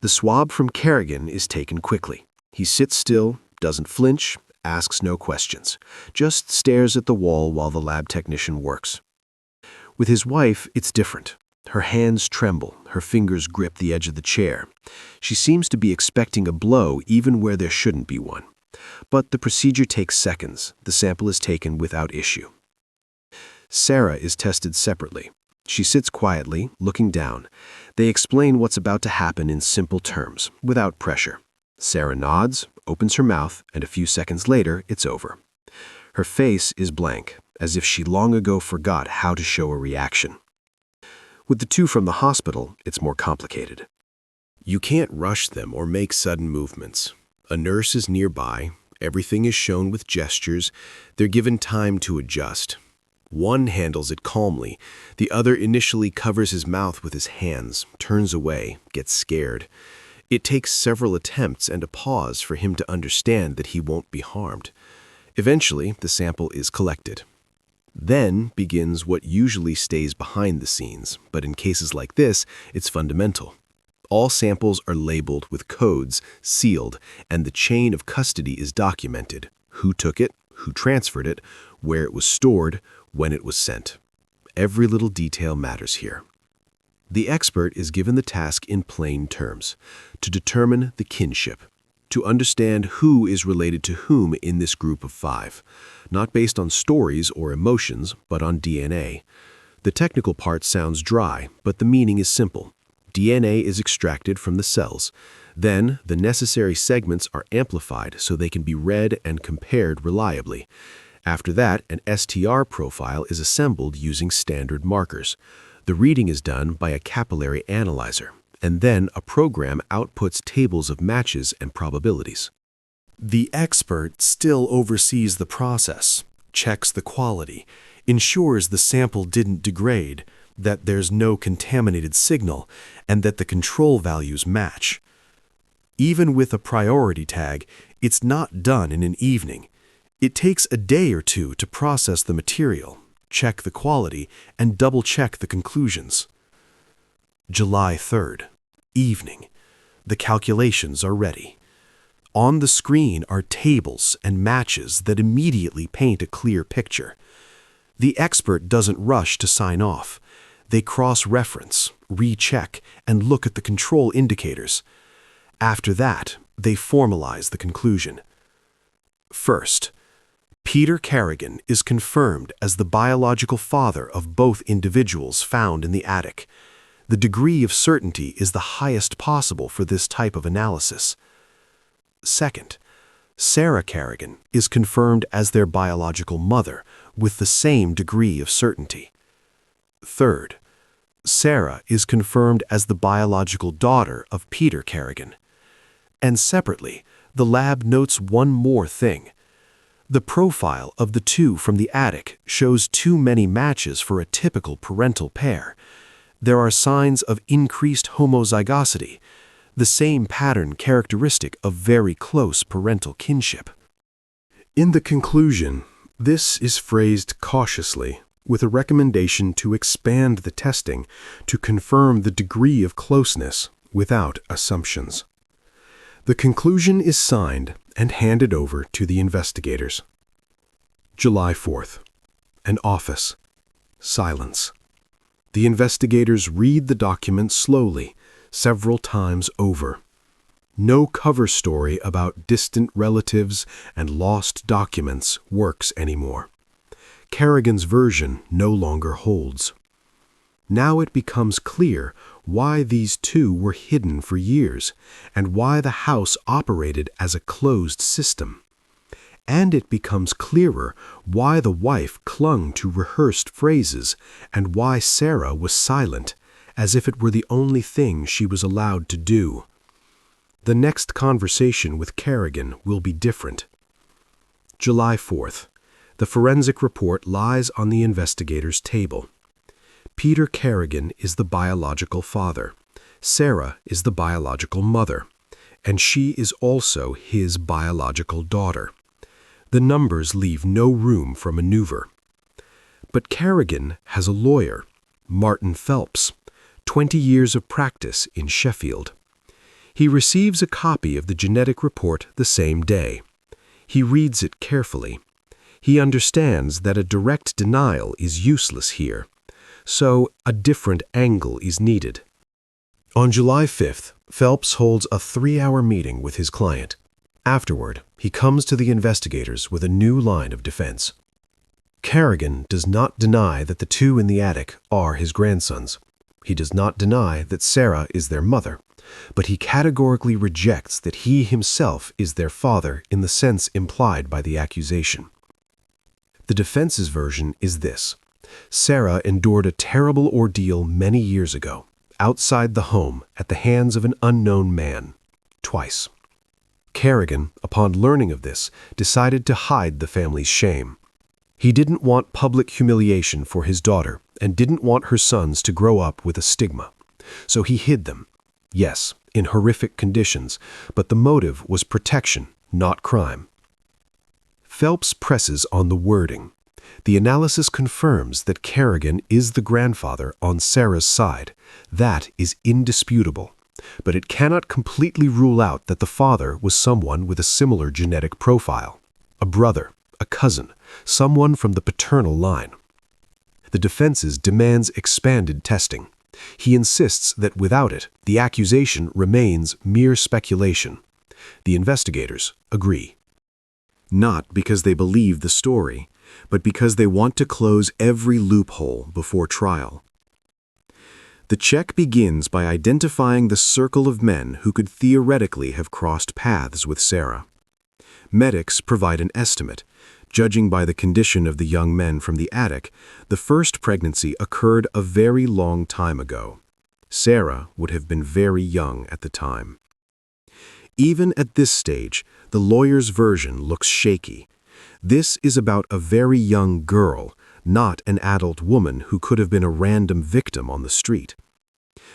The swab from Kerrigan is taken quickly. He sits still, doesn't flinch, asks no questions, just stares at the wall while the lab technician works. With his wife, it's different. Her hands tremble, her fingers grip the edge of the chair. She seems to be expecting a blow even where there shouldn't be one. But the procedure takes seconds. The sample is taken without issue. Sarah is tested separately. She sits quietly, looking down. They explain what's about to happen in simple terms, without pressure. Sarah nods, opens her mouth, and a few seconds later, it's over. Her face is blank, as if she long ago forgot how to show a reaction. With the two from the hospital, it's more complicated. You can't rush them or make sudden movements. A nurse is nearby, everything is shown with gestures, they're given time to adjust. One handles it calmly, the other initially covers his mouth with his hands, turns away, gets scared. It takes several attempts and a pause for him to understand that he won't be harmed. Eventually, the sample is collected. Then begins what usually stays behind the scenes, but in cases like this, it's fundamental. All samples are labeled with codes, sealed, and the chain of custody is documented. Who took it, who transferred it, where it was stored, when it was sent. Every little detail matters here. The expert is given the task in plain terms, to determine the kinship, to understand who is related to whom in this group of 5, not based on stories or emotions, but on DNA. The technical part sounds dry, but the meaning is simple. DNA is extracted from the cells. Then, the necessary segments are amplified so they can be read and compared reliably. After that, an STR profile is assembled using standard markers. The reading is done by a capillary analyzer, and then a program outputs tables of matches and probabilities. The expert still oversees the process, checks the quality, ensures the sample didn't degrade, that there's no contaminated signal, and that the control values match. Even with a priority tag, it's not done in an evening. It takes a day or two to process the material, check the quality, and double-check the conclusions. July 3rd, evening. The calculations are ready. On the screen are tables and matches that immediately paint a clear picture. The expert doesn't rush to sign off. They cross-reference, recheck, and look at the control indicators. After that, they formalize the conclusion. First, Peter Kerrigan is confirmed as the biological father of both individuals found in the attic. The degree of certainty is the highest possible for this type of analysis. Second, Sarah Kerrigan is confirmed as their biological mother with the same degree of certainty. Third, Sarah is confirmed as the biological daughter of Peter Kerrigan. And separately, the lab notes one more thing. The profile of the two from the attic shows too many matches for a typical parental pair. There are signs of increased homozygosity, the same pattern characteristic of very close parental kinship. In the conclusion, this is phrased cautiously, with a recommendation to expand the testing to confirm the degree of closeness without assumptions. The conclusion is signed and handed over to the investigators. July 4th. An office. Silence. The investigators read the document slowly, several times over. No cover story about distant relatives and lost documents works anymore. Kerrigan's version no longer holds. Now it becomes clear why these two were hidden for years and why the house operated as a closed system. And it becomes clearer why the wife clung to rehearsed phrases and why Sarah was silent, as if it were the only thing she was allowed to do. The next conversation with Kerrigan will be different. July 4th. The forensic report lies on the investigator's table. Peter Kerrigan is the biological father. Sarah is the biological mother, and she is also his biological daughter. The numbers leave no room for maneuver. But Kerrigan has a lawyer, Martin Phelps, 20 years of practice in Sheffield. He receives a copy of the genetic report the same day. He reads it carefully. He understands that a direct denial is useless here, so a different angle is needed. On July 5th, Phelps holds a 3-hour meeting with his client. Afterward, he comes to the investigators with a new line of defense. Kerrigan does not deny that the two in the attic are his grandsons. He does not deny that Sarah is their mother, but he categorically rejects that he himself is their father in the sense implied by the accusation. The defense's version is this. Sarah endured a terrible ordeal many years ago, outside the home at the hands of an unknown man, twice. Kerrigan, upon learning of this, decided to hide the family's shame. He didn't want public humiliation for his daughter and didn't want her sons to grow up with a stigma. So he hid them. Yes, in horrific conditions, but the motive was protection, not crime. Phelps presses on the wording. The analysis confirms that Kerrigan is the grandfather on Sarah's side. That is indisputable. But it cannot completely rule out that the father was someone with a similar genetic profile. A brother, a cousin, someone from the paternal line. The defense demands expanded testing. He insists that without it, the accusation remains mere speculation. The investigators agree. Not because they believe the story, but because they want to close every loophole before trial. The check begins by identifying the circle of men who could theoretically have crossed paths with Sarah. Medics provide an estimate. Judging by the condition of the young men from the attic, the first pregnancy occurred a very long time ago. Sarah would have been very young at the time. Even at this stage, the lawyer's version looks shaky. This is about a very young girl, not an adult woman who could have been a random victim on the street.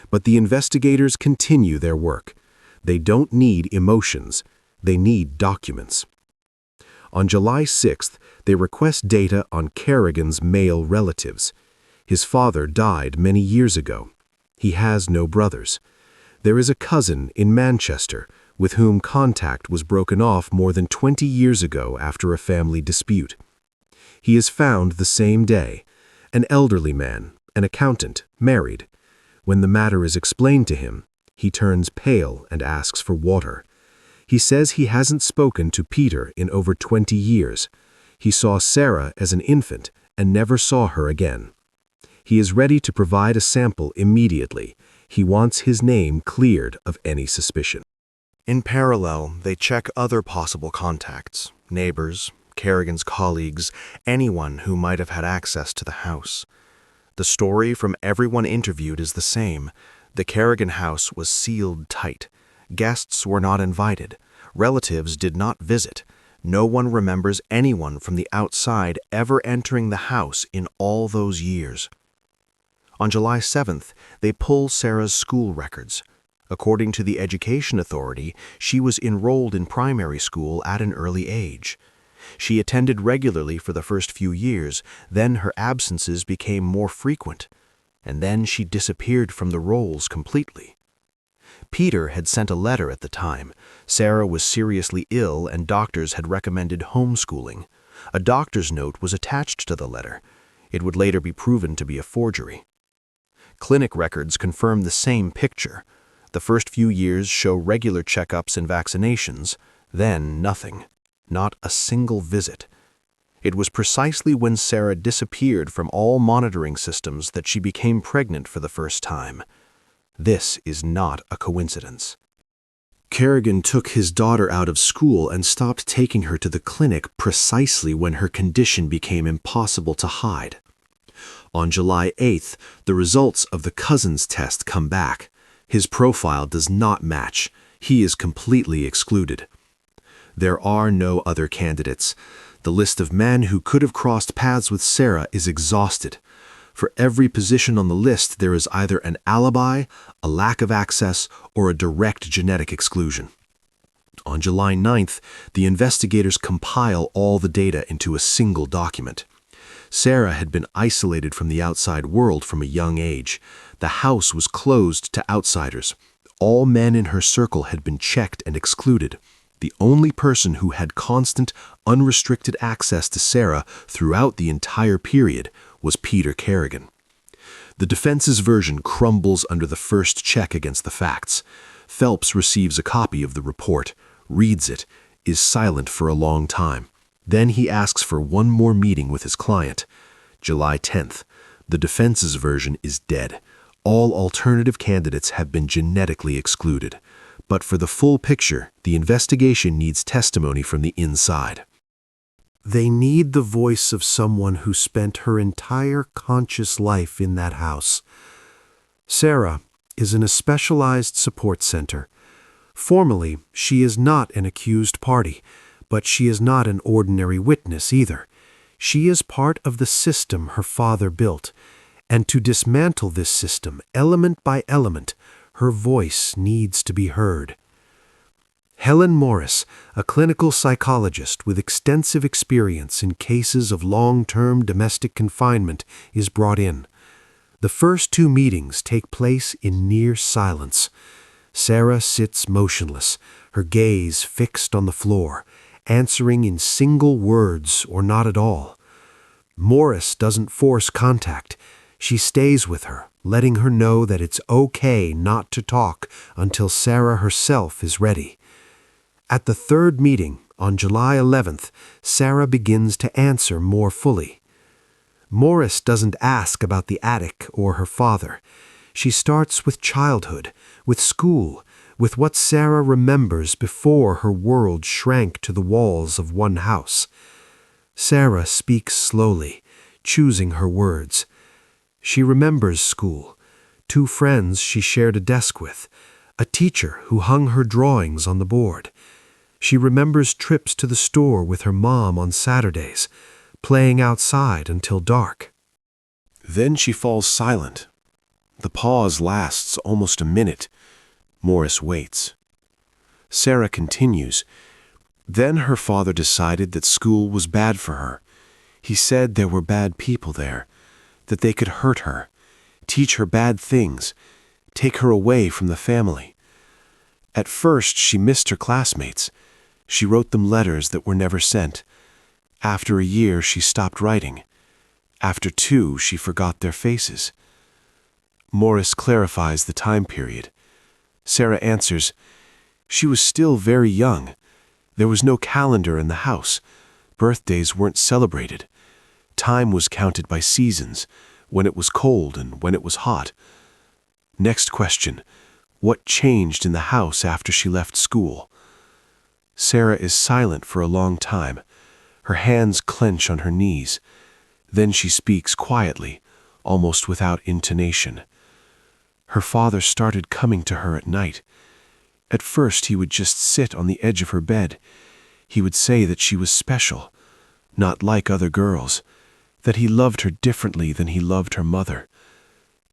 But the investigators continue their work. They don't need emotions. They need documents. On July 6th, they request data on Kerrigan's male relatives. His father died many years ago. He has no brothers. There is a cousin in Manchester with whom contact was broken off more than 20 years ago after a family dispute. He is found the same day, an elderly man, an accountant, married. When the matter is explained to him, he turns pale and asks for water. He says he hasn't spoken to Peter in over 20 years. He saw Sarah as an infant and never saw her again. He is ready to provide a sample immediately. He wants his name cleared of any suspicion. In parallel, they check other possible contacts, neighbors, Kerrigan's colleagues, anyone who might have had access to the house. The story from everyone interviewed is the same. The Kerrigan house was sealed tight. Guests were not invited. Relatives did not visit. No one remembers anyone from the outside ever entering the house in all those years. On July 7th, they pull Sarah's school records. According to the Education Authority, she was enrolled in primary school at an early age. She attended regularly for the first few years, then her absences became more frequent, and then she disappeared from the rolls completely. Peter had sent a letter at the time. Sarah was seriously ill and doctors had recommended homeschooling. A doctor's note was attached to the letter. It would later be proven to be a forgery. Clinic records confirm the same picture. The first few years show regular checkups and vaccinations, then nothing. Not a single visit. It was precisely when Sarah disappeared from all monitoring systems that she became pregnant for the first time. This is not a coincidence. Kerrigan took his daughter out of school and stopped taking her to the clinic precisely when her condition became impossible to hide. On July 8th, the results of the cousin's test come back. His profile does not match. He is completely excluded. There are no other candidates. The list of men who could have crossed paths with Sarah is exhausted. For every position on the list, there is either an alibi, a lack of access, or a direct genetic exclusion. On July 9th, the investigators compile all the data into a single document. Sarah had been isolated from the outside world from a young age. The house was closed to outsiders. All men in her circle had been checked and excluded. The only person who had constant, unrestricted access to Sarah throughout the entire period was Peter Kerrigan. The defense's version crumbles under the first check against the facts. Phelps receives a copy of the report, reads it, is silent for a long time. Then he asks for one more meeting with his client. July 10th. The defense's version is dead. All alternative candidates have been genetically excluded. But for the full picture, the investigation needs testimony from the inside. They need the voice of someone who spent her entire conscious life in that house. Sarah is in a specialized support center. Formally, she is not an accused party, but she is not an ordinary witness either. She is part of the system her father built, and to dismantle this system, element by element, her voice needs to be heard. Helen Morris, a clinical psychologist with extensive experience in cases of long-term domestic confinement, is brought in. The first two meetings take place in near silence. Sarah sits motionless, her gaze fixed on the floor, answering in single words or not at all. Morris doesn't force contact. She stays with her, letting her know that it's okay not to talk until Sarah herself is ready. At the third meeting, on July 11th, Sarah begins to answer more fully. Morris doesn't ask about the attic or her father. She starts with childhood, with school, with what Sarah remembers before her world shrank to the walls of one house. Sarah speaks slowly, choosing her words. She remembers school, two friends she shared a desk with, a teacher who hung her drawings on the board. She remembers trips to the store with her mom on Saturdays, playing outside until dark. Then she falls silent. The pause lasts almost a minute. Morris waits. Sarah continues, Then her father decided that school was bad for her. He said there were bad people there, that they could hurt her, teach her bad things, take her away from the family. At first, she missed her classmates. She wrote them letters that were never sent. After a year, she stopped writing. After 2, she forgot their faces. Morris clarifies the time period. Sarah answers, she was still very young. There was no calendar in the house. Birthdays weren't celebrated. Time was counted by seasons, when it was cold and when it was hot. Next question, what changed in the house after she left school? Sarah is silent for a long time. Her hands clench on her knees. Then she speaks quietly, almost without intonation. Her father started coming to her at night. At first, he would just sit on the edge of her bed. He would say that she was special, not like other girls, that he loved her differently than he loved her mother.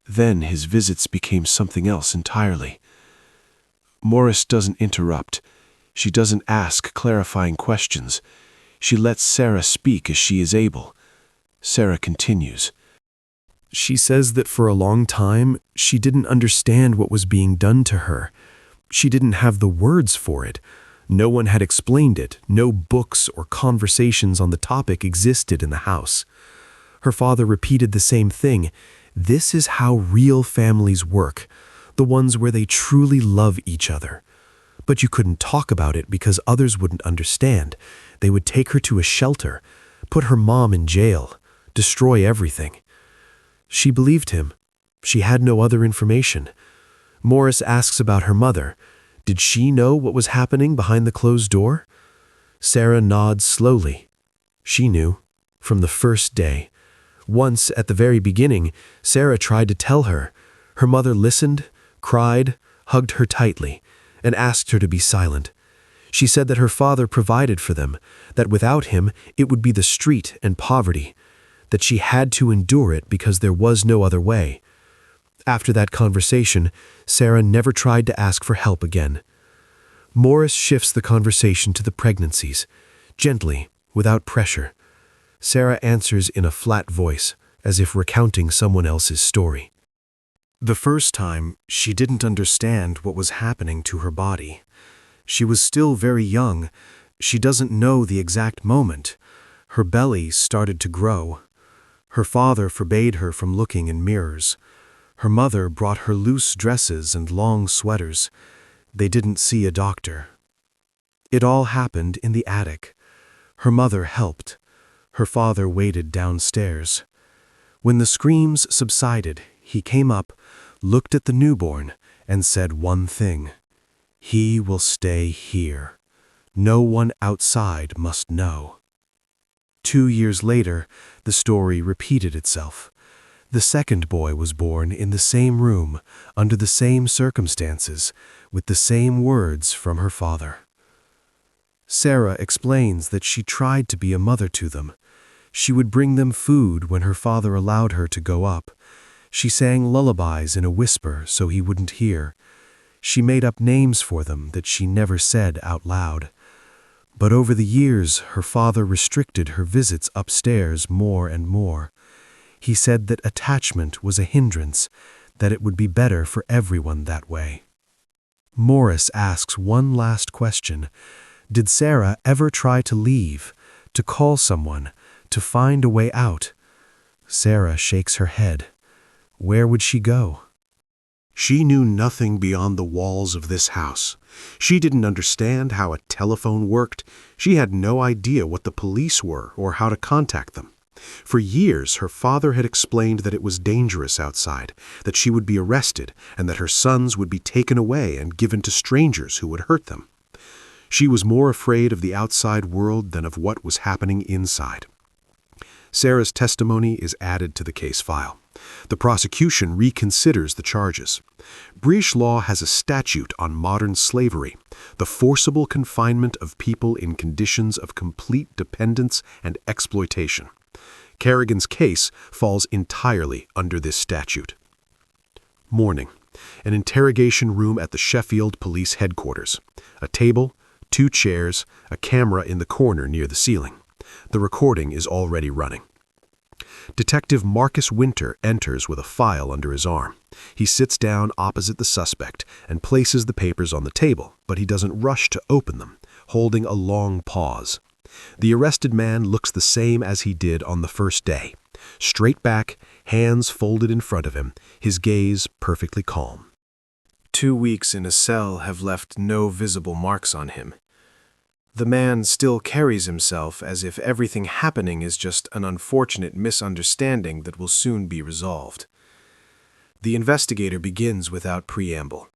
Then his visits became something else entirely. Morris doesn't interrupt. She doesn't ask clarifying questions. She lets Sarah speak as she is able. Sarah continues. She says that for a long time, she didn't understand what was being done to her. She didn't have the words for it. No one had explained it. No books or conversations on the topic existed in the house. Her father repeated the same thing. This is how real families work, the ones where they truly love each other. But you couldn't talk about it because others wouldn't understand. They would take her to a shelter, put her mom in jail, destroy everything. She believed him. She had no other information. Morris asks about her mother. Did she know what was happening behind the closed door? Sarah nods slowly. She knew, from the first day. Once, at the very beginning, Sarah tried to tell her. Her mother listened, cried, hugged her tightly, and asked her to be silent. She said that her father provided for them, that without him it would be the street and poverty, that she had to endure it because there was no other way. After that conversation, Sarah never tried to ask for help again. Morris shifts the conversation to the pregnancies, gently, without pressure. Sarah answers in a flat voice, as if recounting someone else's story. The first time, she didn't understand what was happening to her body. She was still very young. She doesn't know the exact moment. Her belly started to grow. Her father forbade her from looking in mirrors. Her mother brought her loose dresses and long sweaters. They didn't see a doctor. It all happened in the attic. Her mother helped. Her father waited downstairs. When the screams subsided, he came up, looked at the newborn, and said one thing. He will stay here. No one outside must know. 2 years later, the story repeated itself. The second boy was born in the same room, under the same circumstances, with the same words from her father. Sarah explains that she tried to be a mother to them. She would bring them food when her father allowed her to go up. She sang lullabies in a whisper so he wouldn't hear. She made up names for them that she never said out loud. But over the years, her father restricted her visits upstairs more and more. He said that attachment was a hindrance, that it would be better for everyone that way. Morris asks one last question. Did Sarah ever try to leave, to call someone, to find a way out? Sarah shakes her head. Where would she go? She knew nothing beyond the walls of this house. She didn't understand how a telephone worked. She had no idea what the police were or how to contact them. For years, her father had explained that it was dangerous outside, that she would be arrested, and that her sons would be taken away and given to strangers who would hurt them. She was more afraid of the outside world than of what was happening inside. Sarah's testimony is added to the case file. The prosecution reconsiders the charges. British law has a statute on modern slavery, the forcible confinement of people in conditions of complete dependence and exploitation. Kerrigan's case falls entirely under this statute. Morning. An interrogation room at the Sheffield Police Headquarters. A table, 2 chairs, a camera in the corner near the ceiling. The recording is already running. Detective Marcus Winter enters with a file under his arm. He sits down opposite the suspect and places the papers on the table, but he doesn't rush to open them, holding a long pause. The arrested man looks the same as he did on the first day. Straight back, hands folded in front of him, his gaze perfectly calm. 2 weeks in a cell have left no visible marks on him. The man still carries himself as if everything happening is just an unfortunate misunderstanding that will soon be resolved. The investigator begins without preamble.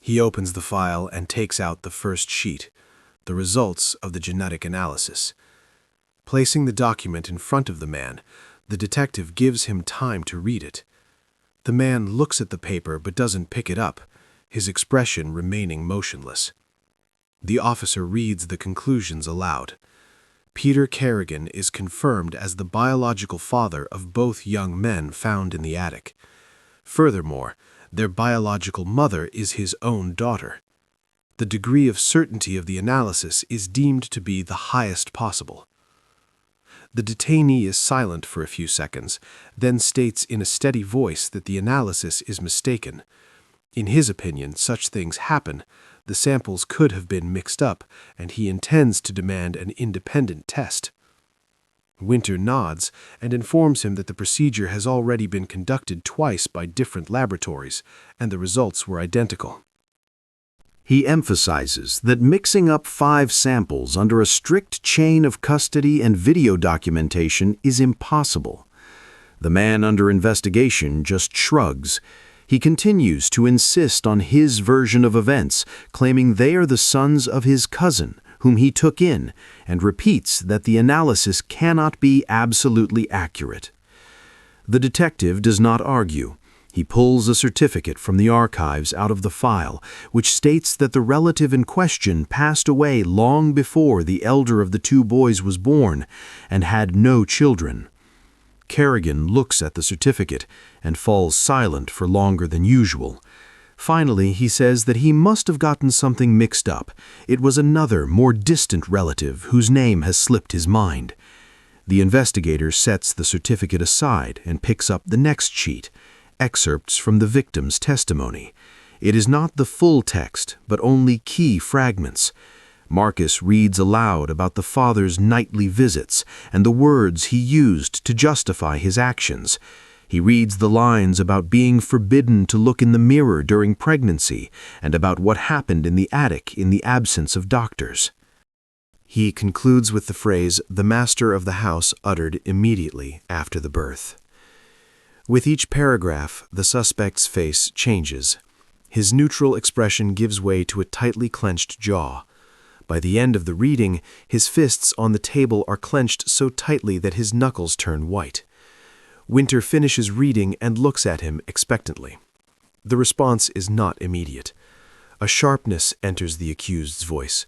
He opens the file and takes out the first sheet, the results of the genetic analysis. Placing the document in front of the man, the detective gives him time to read it. The man looks at the paper but doesn't pick it up, his expression remaining motionless. The officer reads the conclusions aloud. Peter Kerrigan is confirmed as the biological father of both young men found in the attic. Furthermore, their biological mother is his own daughter. The degree of certainty of the analysis is deemed to be the highest possible. The detainee is silent for a few seconds, then states in a steady voice that the analysis is mistaken. In his opinion, such things happen. The samples could have been mixed up, and he intends to demand an independent test. Winter nods and informs him that the procedure has already been conducted twice by different laboratories, and the results were identical. He emphasizes that mixing up 5 samples under a strict chain of custody and video documentation is impossible. The man under investigation just shrugs. He continues to insist on his version of events, claiming they are the sons of his cousin, whom he took in, and repeats that the analysis cannot be absolutely accurate. The detective does not argue. He pulls a certificate from the archives out of the file, which states that the relative in question passed away long before the elder of the 2 boys was born and had no children. Kerrigan looks at the certificate and falls silent for longer than usual. Finally, he says that he must have gotten something mixed up. It was another, more distant relative whose name has slipped his mind. The investigator sets the certificate aside and picks up the next sheet, excerpts from the victim's testimony. It is not the full text, but only key fragments. Marcus reads aloud about the father's nightly visits and the words he used to justify his actions. He reads the lines about being forbidden to look in the mirror during pregnancy and about what happened in the attic in the absence of doctors. He concludes with the phrase, "the master of the house uttered immediately after the birth." With each paragraph, the suspect's face changes. His neutral expression gives way to a tightly clenched jaw. By the end of the reading, his fists on the table are clenched so tightly that his knuckles turn white. Winter finishes reading and looks at him expectantly. The response is not immediate. A sharpness enters the accused's voice.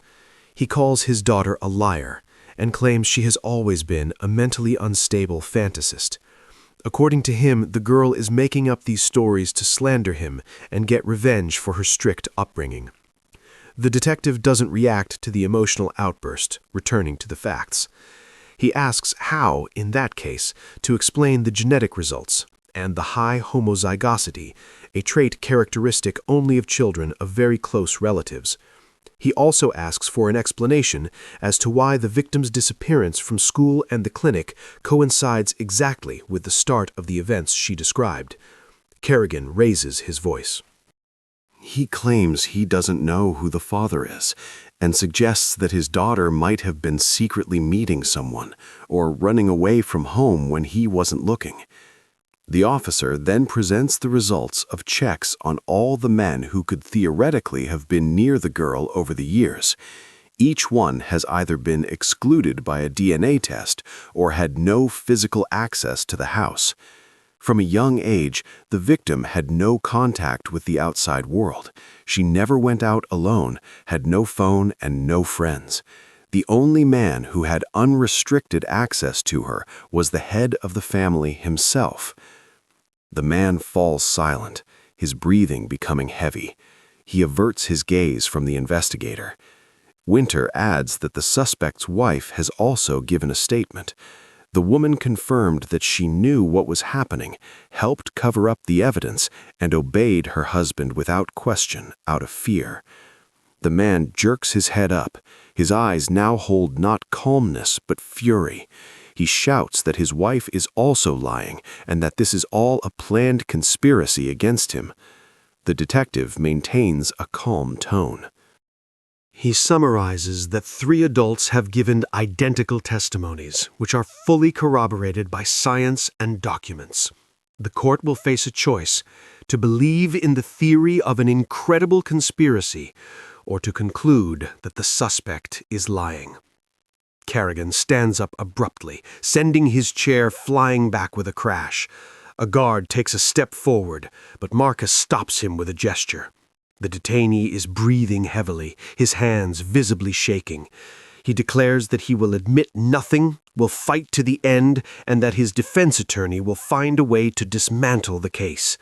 He calls his daughter a liar and claims she has always been a mentally unstable fantasist. According to him, the girl is making up these stories to slander him and get revenge for her strict upbringing. The detective doesn't react to the emotional outburst, returning to the facts. He asks how, in that case, to explain the genetic results and the high homozygosity, a trait characteristic only of children of very close relatives. He also asks for an explanation as to why the victim's disappearance from school and the clinic coincides exactly with the start of the events she described. Kerrigan raises his voice. He claims he doesn't know who the father is, and suggests that his daughter might have been secretly meeting someone or running away from home when he wasn't looking. The officer then presents the results of checks on all the men who could theoretically have been near the girl over the years. Each one has either been excluded by a DNA test or had no physical access to the house. From a young age, the victim had no contact with the outside world. She never went out alone, had no phone and no friends. The only man who had unrestricted access to her was the head of the family himself. The man falls silent, his breathing becoming heavy. He averts his gaze from the investigator. Winter adds that the suspect's wife has also given a statement. The woman confirmed that she knew what was happening, helped cover up the evidence, and obeyed her husband without question, out of fear. The man jerks his head up. His eyes now hold not calmness, but fury. He shouts that his wife is also lying, and that this is all a planned conspiracy against him. The detective maintains a calm tone. He summarizes that 3 adults have given identical testimonies, which are fully corroborated by science and documents. The court will face a choice: to believe in the theory of an incredible conspiracy, or to conclude that the suspect is lying. Kerrigan stands up abruptly, sending his chair flying back with a crash. A guard takes a step forward, but Marcus stops him with a gesture. The detainee is breathing heavily, his hands visibly shaking. He declares that he will admit nothing, will fight to the end, and that his defense attorney will find a way to dismantle the case.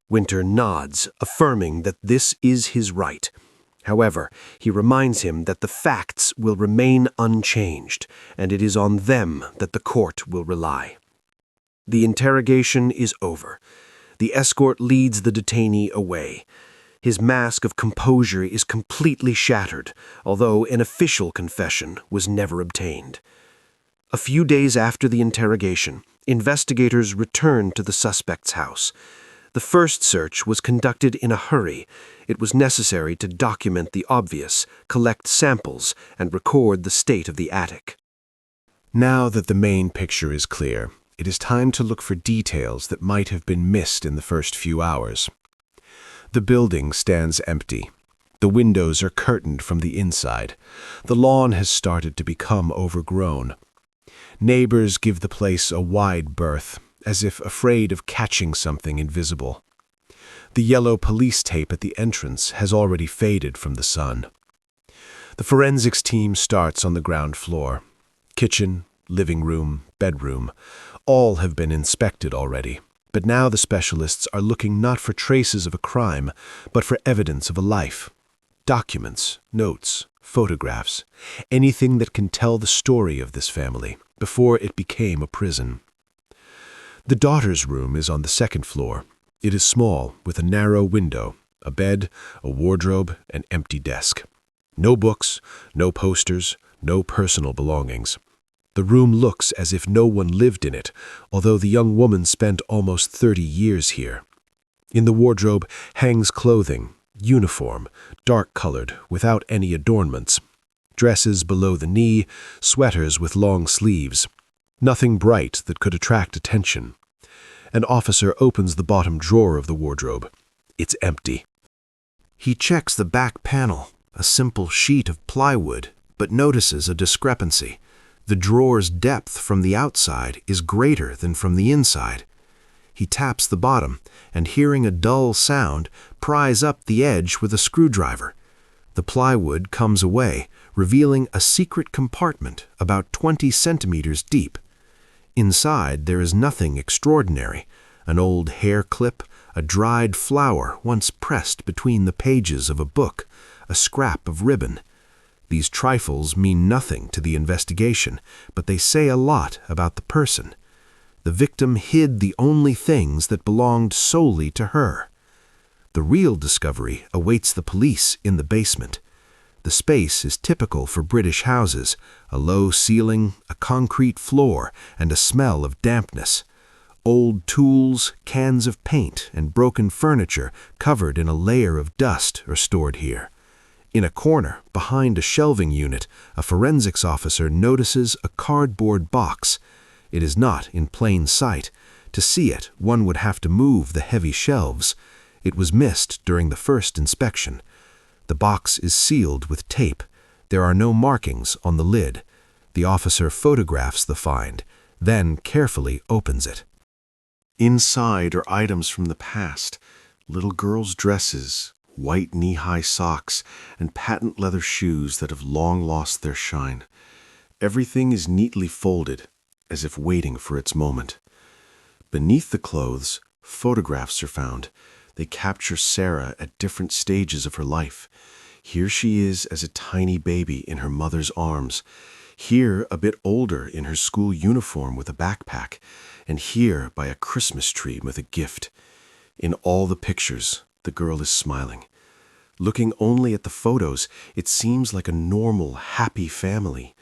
Winter nods, affirming that this is his right. However, he reminds him that the facts will remain unchanged, and it is on them that the court will rely. The interrogation is over. The escort leads the detainee away. His mask of composure is completely shattered, although an official confession was never obtained. A few days after the interrogation, investigators returned to the suspect's house. The first search was conducted in a hurry. It was necessary to document the obvious, collect samples, and record the state of the attic. Now that the main picture is clear, it is time to look for details that might have been missed in the first few hours. The building stands empty. The windows are curtained from the inside. The lawn has started to become overgrown. Neighbors give the place a wide berth, as if afraid of catching something invisible. The yellow police tape at the entrance has already faded from the sun. The forensics team starts on the ground floor. Kitchen, living room, bedroom, all have been inspected already. But now the specialists are looking not for traces of a crime, but for evidence of a life. Documents, notes, photographs, anything that can tell the story of this family before it became a prison. The daughter's room is on the second floor. It is small, with a narrow window, a bed, a wardrobe, an empty desk. No books, no posters, no personal belongings. The room looks as if no one lived in it, although the young woman spent almost 30 years here. In the wardrobe hangs clothing, uniform, dark-colored, without any adornments. Dresses below the knee, sweaters with long sleeves. Nothing bright that could attract attention. An officer opens the bottom drawer of the wardrobe. It's empty. He checks the back panel, a simple sheet of plywood, but notices a discrepancy. The drawer's depth from the outside is greater than from the inside. He taps the bottom, and hearing a dull sound, pries up the edge with a screwdriver. The plywood comes away, revealing a secret compartment about 20 centimeters deep. Inside there is nothing extraordinary: an old hair clip, a dried flower once pressed between the pages of a book, a scrap of ribbon. These trifles mean nothing to the investigation, but they say a lot about the person. The victim hid the only things that belonged solely to her. The real discovery awaits the police in the basement. The space is typical for British houses: a low ceiling, a concrete floor, and a smell of dampness. Old tools, cans of paint, and broken furniture covered in a layer of dust are stored here. In a corner, behind a shelving unit, a forensics officer notices a cardboard box. It is not in plain sight. To see it, one would have to move the heavy shelves. It was missed during the first inspection. The box is sealed with tape. There are no markings on the lid. The officer photographs the find, then carefully opens it. Inside are items from the past: little girls' dresses, white knee-high socks, and patent leather shoes that have long lost their shine. Everything is neatly folded, as if waiting for its moment. Beneath the clothes, photographs are found. They capture Sarah at different stages of her life. Here she is as a tiny baby in her mother's arms. Here, a bit older, in her school uniform with a backpack. And here, by a Christmas tree with a gift. In all the pictures, the girl is smiling. Looking only at the photos, it seems like a normal, happy family.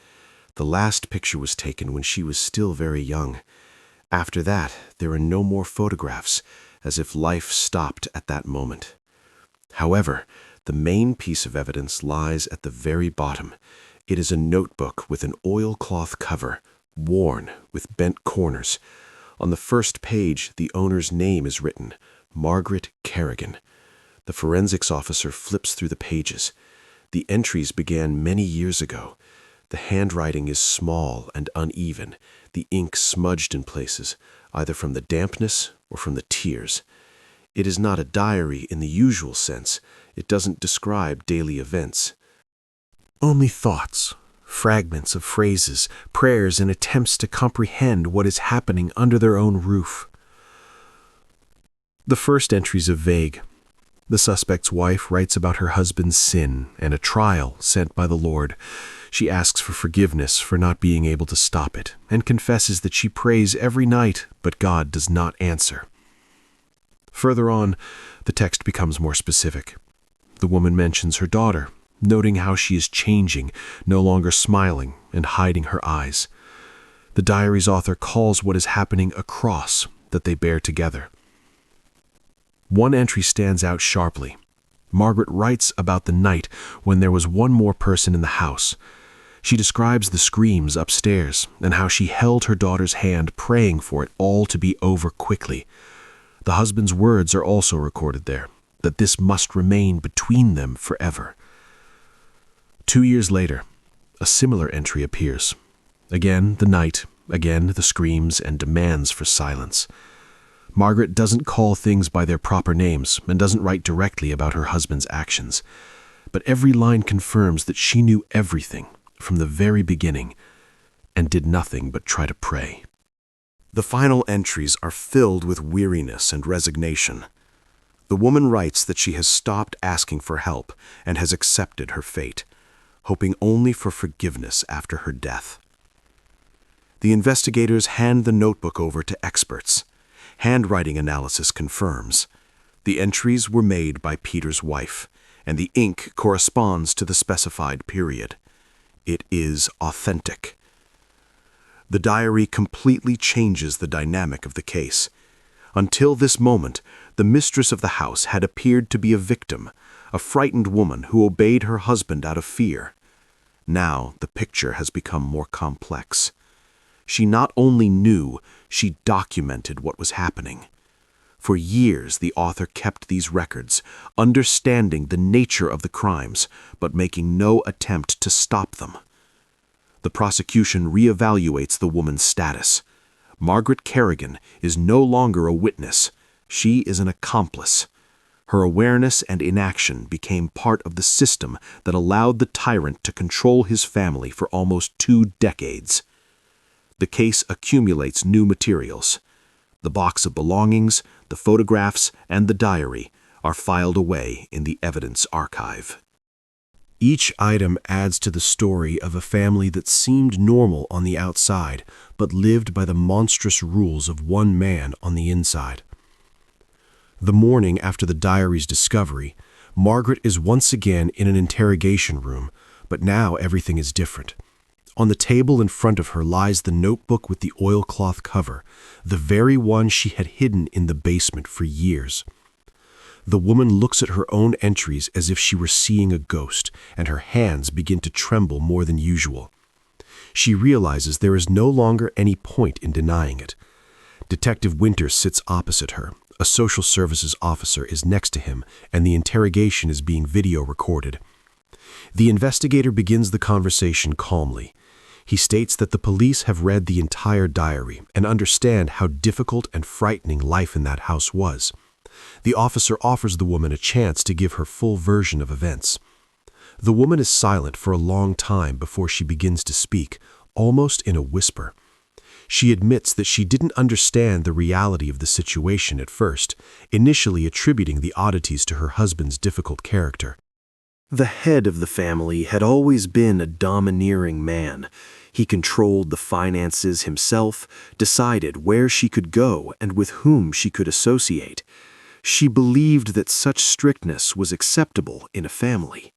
The last picture was taken when she was still very young. After that, there are no more photographs, as if life stopped at that moment. However, the main piece of evidence lies at the very bottom. It is a notebook with an oilcloth cover, worn with bent corners. On the first page, the owner's name is written, Margaret Kerrigan. The forensics officer flips through the pages. The entries began many years ago. The handwriting is small and uneven, the ink smudged in places, either from the dampness or from the tears. It is not a diary in the usual sense. It doesn't describe daily events. Only thoughts, fragments of phrases, prayers, and attempts to comprehend what is happening under their own roof. The first entries are vague. The suspect's wife writes about her husband's sin and a trial sent by the Lord. She asks for forgiveness for not being able to stop it, and confesses that she prays every night, but God does not answer. Further on, the text becomes more specific. The woman mentions her daughter, noting how she is changing, no longer smiling and hiding her eyes. The diary's author calls what is happening a cross that they bear together. One entry stands out sharply. Margaret writes about the night when there was one more person in the house. She describes the screams upstairs and how she held her daughter's hand, praying for it all to be over quickly. The husband's words are also recorded there, that this must remain between them forever. 2 years later, a similar entry appears. Again the night, again the screams and demands for silence. Margaret doesn't call things by their proper names and doesn't write directly about her husband's actions. But every line confirms that she knew everything from the very beginning and did nothing but try to pray. The final entries are filled with weariness and resignation. The woman writes that she has stopped asking for help and has accepted her fate, hoping only for forgiveness after her death. The investigators hand the notebook over to experts. Handwriting analysis confirms. The entries were made by Peter's wife, and the ink corresponds to the specified period. It is authentic. The diary completely changes the dynamic of the case. Until this moment, the mistress of the house had appeared to be a victim, a frightened woman who obeyed her husband out of fear. Now the picture has become more complex. She not only knew, she documented what was happening. For years, the author kept these records, understanding the nature of the crimes, but making no attempt to stop them. The prosecution reevaluates the woman's status. Margaret Kerrigan is no longer a witness. She is an accomplice. Her awareness and inaction became part of the system that allowed the tyrant to control his family for almost 2 decades. The case accumulates new materials. The box of belongings, the photographs, and the diary are filed away in the evidence archive. Each item adds to the story of a family that seemed normal on the outside, but lived by the monstrous rules of one man on the inside. The morning after the diary's discovery, Margaret is once again in an interrogation room, but now everything is different. On the table in front of her lies the notebook with the oilcloth cover, the very one she had hidden in the basement for years. The woman looks at her own entries as if she were seeing a ghost, and her hands begin to tremble more than usual. She realizes there is no longer any point in denying it. Detective Winters sits opposite her. A social services officer is next to him, and the interrogation is being video recorded. The investigator begins the conversation calmly. He states that the police have read the entire diary and understand how difficult and frightening life in that house was. The officer offers the woman a chance to give her full version of events. The woman is silent for a long time before she begins to speak, almost in a whisper. She admits that she didn't understand the reality of the situation at first, initially attributing the oddities to her husband's difficult character. The head of the family had always been a domineering man. He controlled the finances himself, decided where she could go and with whom she could associate. She believed that such strictness was acceptable in a family.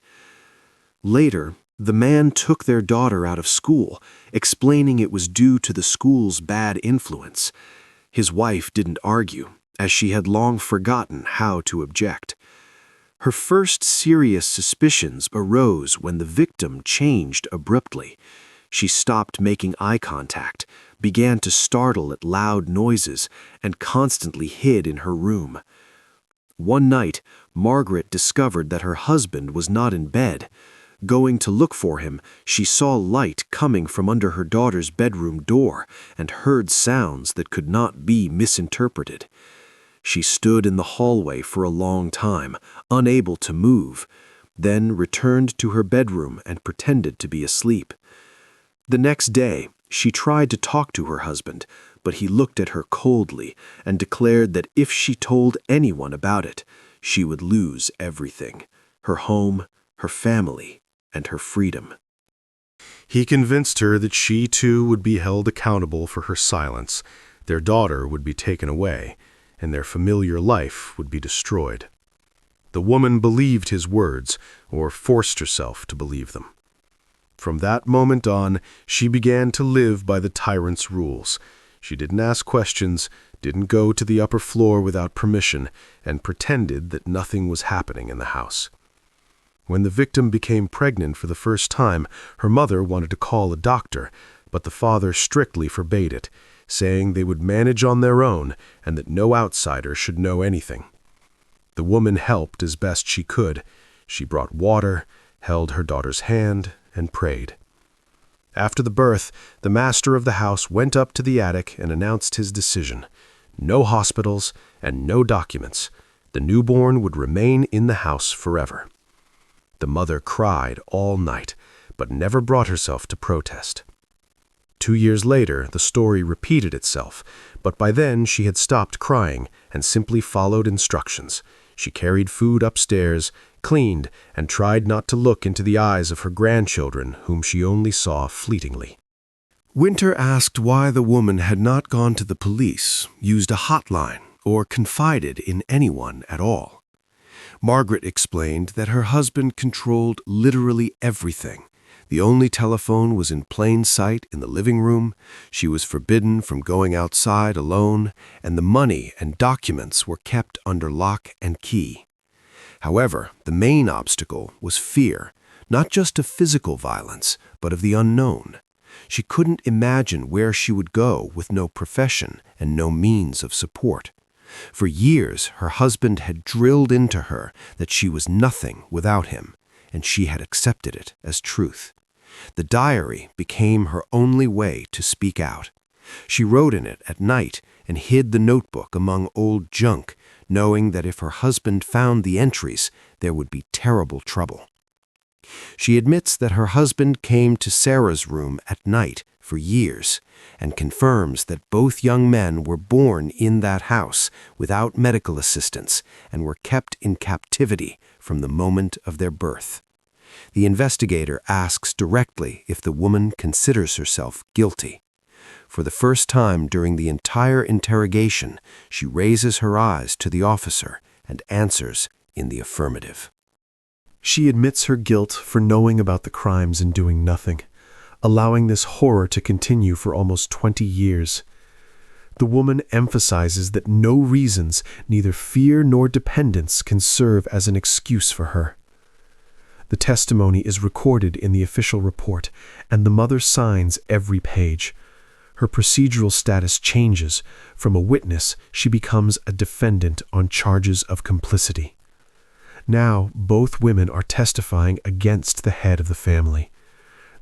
Later, the man took their daughter out of school, explaining it was due to the school's bad influence. His wife didn't argue, as she had long forgotten how to object. Her first serious suspicions arose when the victim changed abruptly. She stopped making eye contact, began to startle at loud noises, and constantly hid in her room. One night, Margaret discovered that her husband was not in bed. Going to look for him, she saw light coming from under her daughter's bedroom door and heard sounds that could not be misinterpreted. She stood in the hallway for a long time, unable to move, then returned to her bedroom and pretended to be asleep. The next day, she tried to talk to her husband, but he looked at her coldly and declared that if she told anyone about it, she would lose everything: her home, her family, and her freedom. He convinced her that she too would be held accountable for her silence, their daughter would be taken away, and their familiar life would be destroyed. The woman believed his words, or forced herself to believe them. From that moment on, she began to live by the tyrant's rules. She didn't ask questions, didn't go to the upper floor without permission, and pretended that nothing was happening in the house. When the victim became pregnant for the first time, her mother wanted to call a doctor, but the father strictly forbade it, saying they would manage on their own and that no outsider should know anything. The woman helped as best she could. She brought water, held her daughter's hand, and prayed. After the birth, the master of the house went up to the attic and announced his decision: no hospitals and no documents. The newborn would remain in the house forever. The mother cried all night, but never brought herself to protest. 2 years later, the story repeated itself, but by then she had stopped crying and simply followed instructions. She carried food upstairs, cleaned, and tried not to look into the eyes of her grandchildren, whom she only saw fleetingly. Winter asked why the woman had not gone to the police, used a hotline, or confided in anyone at all. Margaret explained that her husband controlled literally everything. The only telephone was in plain sight in the living room, she was forbidden from going outside alone, and the money and documents were kept under lock and key. However, the main obstacle was fear, not just of physical violence, but of the unknown. She couldn't imagine where she would go with no profession and no means of support. For years, her husband had drilled into her that she was nothing without him, and she had accepted it as truth. The diary became her only way to speak out. She wrote in it at night and hid the notebook among old junk, knowing that if her husband found the entries, there would be terrible trouble. She admits that her husband came to Sarah's room at night for years and confirms that both young men were born in that house without medical assistance and were kept in captivity from the moment of their birth. The investigator asks directly if the woman considers herself guilty. For the first time during the entire interrogation, she raises her eyes to the officer and answers in the affirmative. She admits her guilt for knowing about the crimes and doing nothing, allowing this horror to continue for almost 20 years. The woman emphasizes that no reasons, neither fear nor dependence, can serve as an excuse for her. The testimony is recorded in the official report, and the mother signs every page. Her procedural status changes. From a witness, she becomes a defendant on charges of complicity. Now, both women are testifying against the head of the family.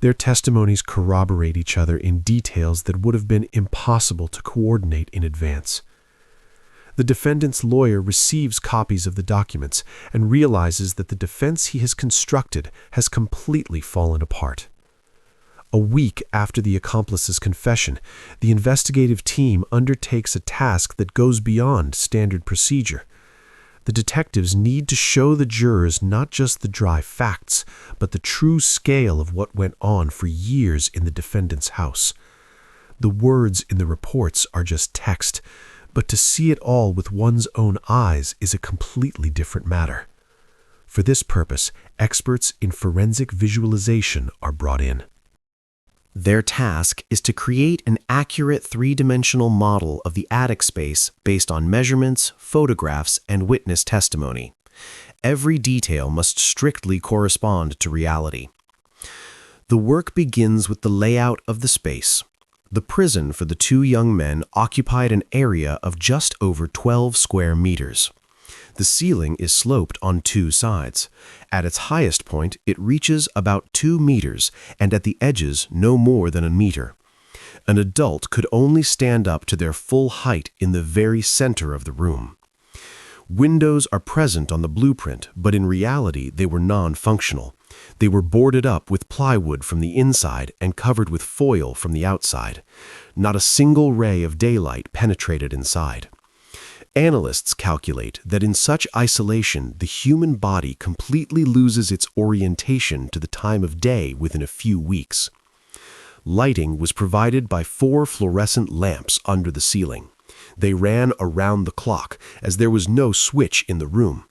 Their testimonies corroborate each other in details that would have been impossible to coordinate in advance. The defendant's lawyer receives copies of the documents and realizes that the defense he has constructed has completely fallen apart. A week after the accomplice's confession, the investigative team undertakes a task that goes beyond standard procedure. The detectives need to show the jurors not just the dry facts, but the true scale of what went on for years in the defendant's house. The words in the reports are just text, but to see it all with one's own eyes is a completely different matter. For this purpose, experts in forensic visualization are brought in. Their task is to create an accurate three-dimensional model of the attic space based on measurements, photographs, and witness testimony. Every detail must strictly correspond to reality. The work begins with the layout of the space. The prison for the two young men occupied an area of just over 12 square meters. The ceiling is sloped on two sides. At its highest point, it reaches about 2 meters, and at the edges, no more than a meter. An adult could only stand up to their full height in the very center of the room. Windows are present on the blueprint, but in reality, they were non-functional. They were boarded up with plywood from the inside and covered with foil from the outside. Not a single ray of daylight penetrated inside. Analysts calculate that in such isolation, the human body completely loses its orientation to the time of day within a few weeks. Lighting was provided by 4 fluorescent lamps under the ceiling. They ran around the clock, as there was no switch in the room.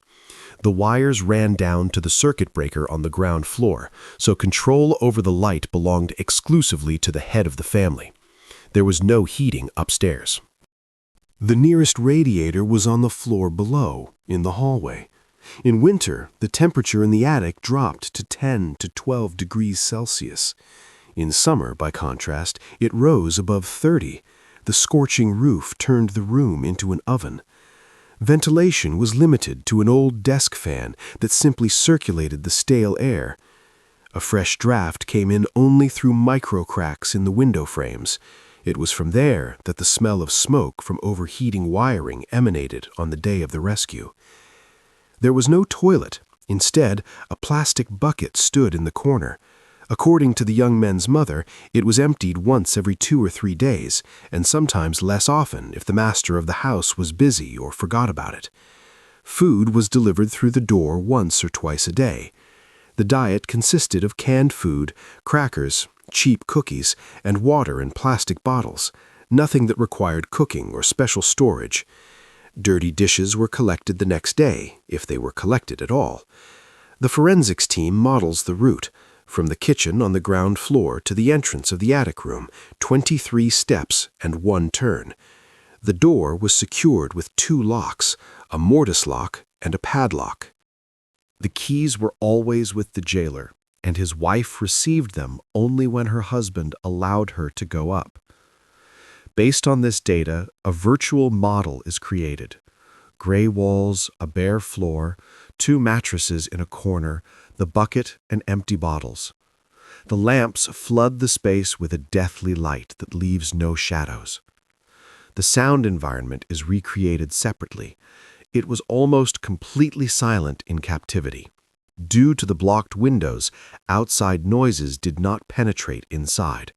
The wires ran down to the circuit breaker on the ground floor, so control over the light belonged exclusively to the head of the family. There was no heating upstairs. The nearest radiator was on the floor below, in the hallway. In winter, the temperature in the attic dropped to 10 to 12 degrees Celsius. In summer, by contrast, it rose above 30. The scorching roof turned the room into an oven. Ventilation was limited to an old desk fan that simply circulated the stale air. A fresh draft came in only through micro cracks in the window frames. It was from there that the smell of smoke from overheating wiring emanated on the day of the rescue. There was no toilet. Instead, a plastic bucket stood in the corner. According to the young men's mother, it was emptied once every 2 or 3 days, and sometimes less often if the master of the house was busy or forgot about it. Food was delivered through the door once or twice a day. The diet consisted of canned food, crackers, cheap cookies, and water in plastic bottles, nothing that required cooking or special storage. Dirty dishes were collected the next day, if they were collected at all. The forensics team models the route. From the kitchen on the ground floor to the entrance of the attic room, 23 steps and 1 turn. The door was secured with 2 locks, a mortise lock and a padlock. The keys were always with the jailer, and his wife received them only when her husband allowed her to go up. Based on this data, a virtual model is created. Gray walls, a bare floor, 2 mattresses in a corner, the bucket and empty bottles. The lamps flood the space with a deathly light that leaves no shadows. The sound environment is recreated separately. It was almost completely silent in captivity. Due to the blocked windows, outside noises did not penetrate inside.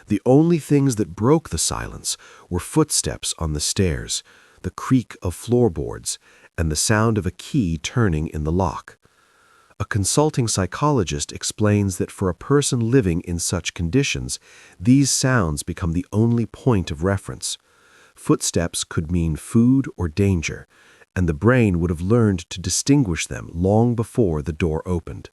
The only things that broke the silence were footsteps on the stairs, the creak of floorboards, and the sound of a key turning in the lock. A consulting psychologist explains that for a person living in such conditions, these sounds become the only point of reference. Footsteps could mean food or danger, and the brain would have learned to distinguish them long before the door opened.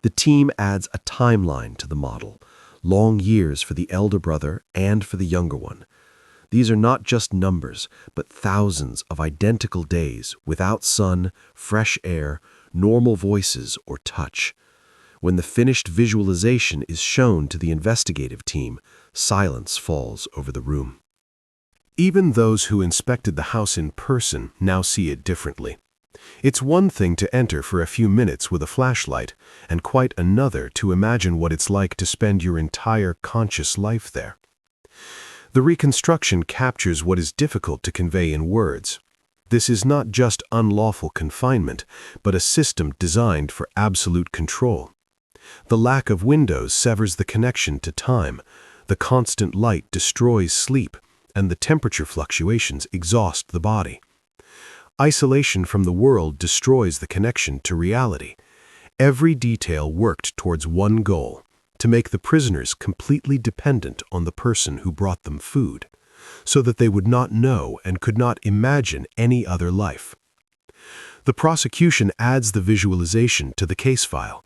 The team adds a timeline to the model, long years for the elder brother and for the younger one. These are not just numbers, but thousands of identical days without sun, fresh air, normal voices, or touch. When the finished visualization is shown to the investigative team, silence falls over the room. Even those who inspected the house in person now see it differently. It's one thing to enter for a few minutes with a flashlight, and quite another to imagine what it's like to spend your entire conscious life there. The reconstruction captures what is difficult to convey in words. This is not just unlawful confinement, but a system designed for absolute control. The lack of windows severs the connection to time, the constant light destroys sleep, and the temperature fluctuations exhaust the body. Isolation from the world destroys the connection to reality. Every detail worked towards one goal: to make the prisoners completely dependent on the person who brought them food, so that they would not know and could not imagine any other life. The prosecution adds the visualization to the case file.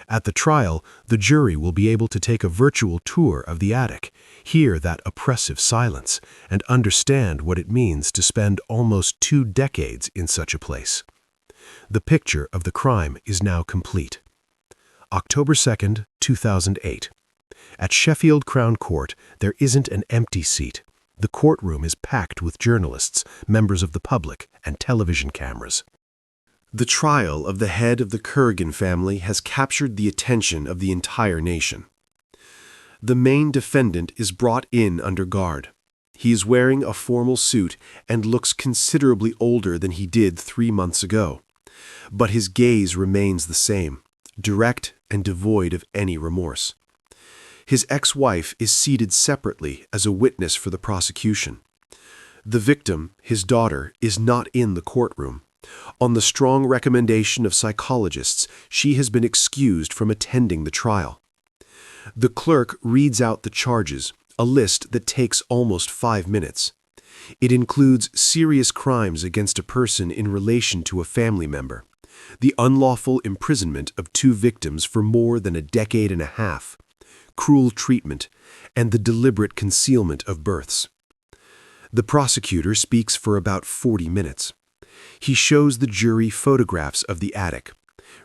At the trial, the jury will be able to take a virtual tour of the attic, hear that oppressive silence, and understand what it means to spend almost 2 decades in such a place. The picture of the crime is now complete. October 2nd, 2008. At Sheffield Crown Court, there isn't an empty seat. The courtroom is packed with journalists, members of the public, and television cameras. The trial of the head of the Kerrigan family has captured the attention of the entire nation. The main defendant is brought in under guard. He is wearing a formal suit and looks considerably older than he did 3 months ago. But his gaze remains the same, direct and devoid of any remorse. His ex-wife is seated separately as a witness for the prosecution. The victim, his daughter, is not in the courtroom. On the strong recommendation of psychologists, she has been excused from attending the trial. The clerk reads out the charges, a list that takes almost 5 minutes. It includes serious crimes against a person in relation to a family member, the unlawful imprisonment of 2 victims for more than a decade and a half, cruel treatment, and the deliberate concealment of births. The prosecutor speaks for about 40 minutes. He shows the jury photographs of the attic,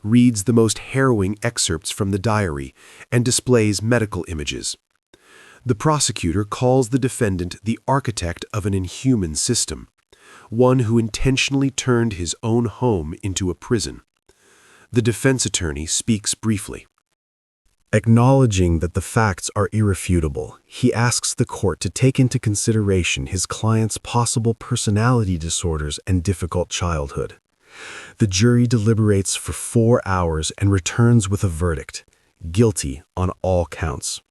reads the most harrowing excerpts from the diary, and displays medical images. The prosecutor calls the defendant the architect of an inhuman system, one who intentionally turned his own home into a prison. The defense attorney speaks briefly. Acknowledging that the facts are irrefutable, he asks the court to take into consideration his client's possible personality disorders and difficult childhood. The jury deliberates for 4 hours and returns with a verdict: guilty on all counts.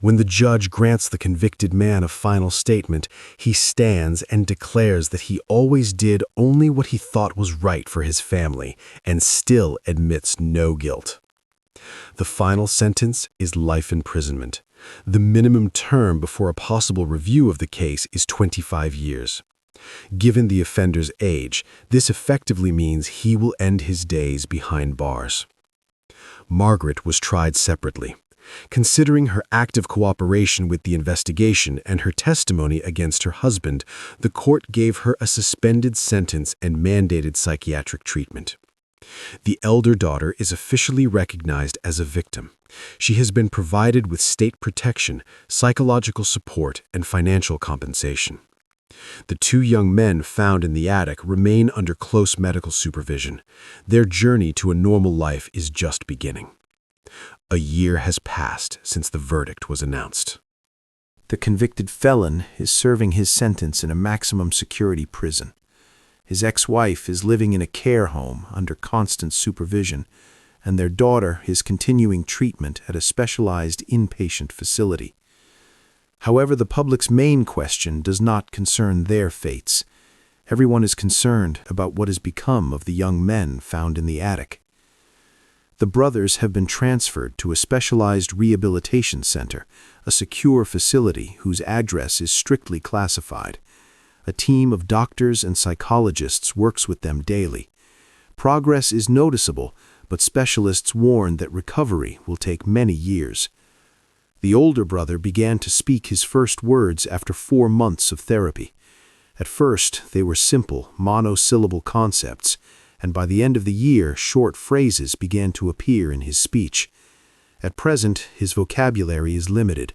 When the judge grants the convicted man a final statement, he stands and declares that he always did only what he thought was right for his family and still admits no guilt. The final sentence is life imprisonment. The minimum term before a possible review of the case is 25 years. Given the offender's age, this effectively means he will end his days behind bars. Margaret was tried separately. Considering her active cooperation with the investigation and her testimony against her husband, the court gave her a suspended sentence and mandated psychiatric treatment. The elder daughter is officially recognized as a victim. She has been provided with state protection, psychological support, and financial compensation. The 2 young men found in the attic remain under close medical supervision. Their journey to a normal life is just beginning. A year has passed since the verdict was announced. The convicted felon is serving his sentence in a maximum security prison. His ex-wife is living in a care home under constant supervision, and their daughter is continuing treatment at a specialized inpatient facility. However, the public's main question does not concern their fates. Everyone is concerned about what has become of the young men found in the attic. The brothers have been transferred to a specialized rehabilitation center, a secure facility whose address is strictly classified. A team of doctors and psychologists works with them daily. Progress is noticeable, but specialists warn that recovery will take many years. The older brother began to speak his first words after 4 months of therapy. At first, they were simple, monosyllable concepts, and by the end of the year, short phrases began to appear in his speech. At present, his vocabulary is limited.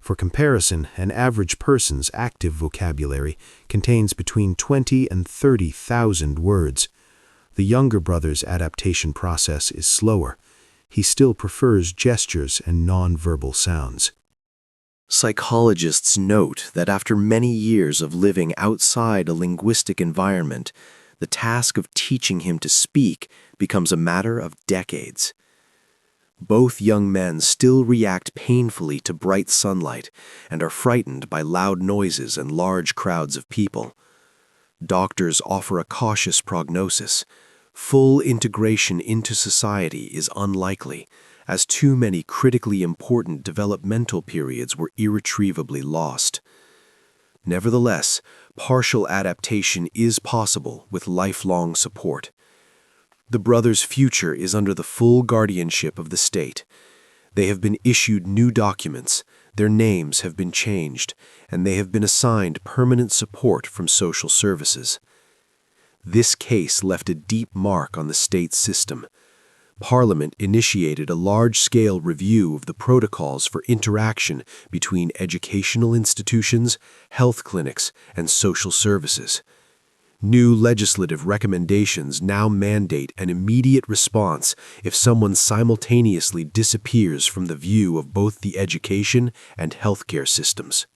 For comparison, an average person's active vocabulary contains between 20 and 30,000 words. The younger brother's adaptation process is slower. He still prefers gestures and non-verbal sounds. Psychologists note that after many years of living outside a linguistic environment, the task of teaching him to speak becomes a matter of decades. Both young men still react painfully to bright sunlight and are frightened by loud noises and large crowds of people. Doctors offer a cautious prognosis. Full integration into society is unlikely, as too many critically important developmental periods were irretrievably lost. Nevertheless, partial adaptation is possible with lifelong support. The brothers' future is under the full guardianship of the state. They have been issued new documents, their names have been changed, and they have been assigned permanent support from social services. This case left a deep mark on the state system. Parliament initiated a large-scale review of the protocols for interaction between educational institutions, health clinics, and social services. New legislative recommendations now mandate an immediate response if someone simultaneously disappears from the view of both the education and healthcare systems.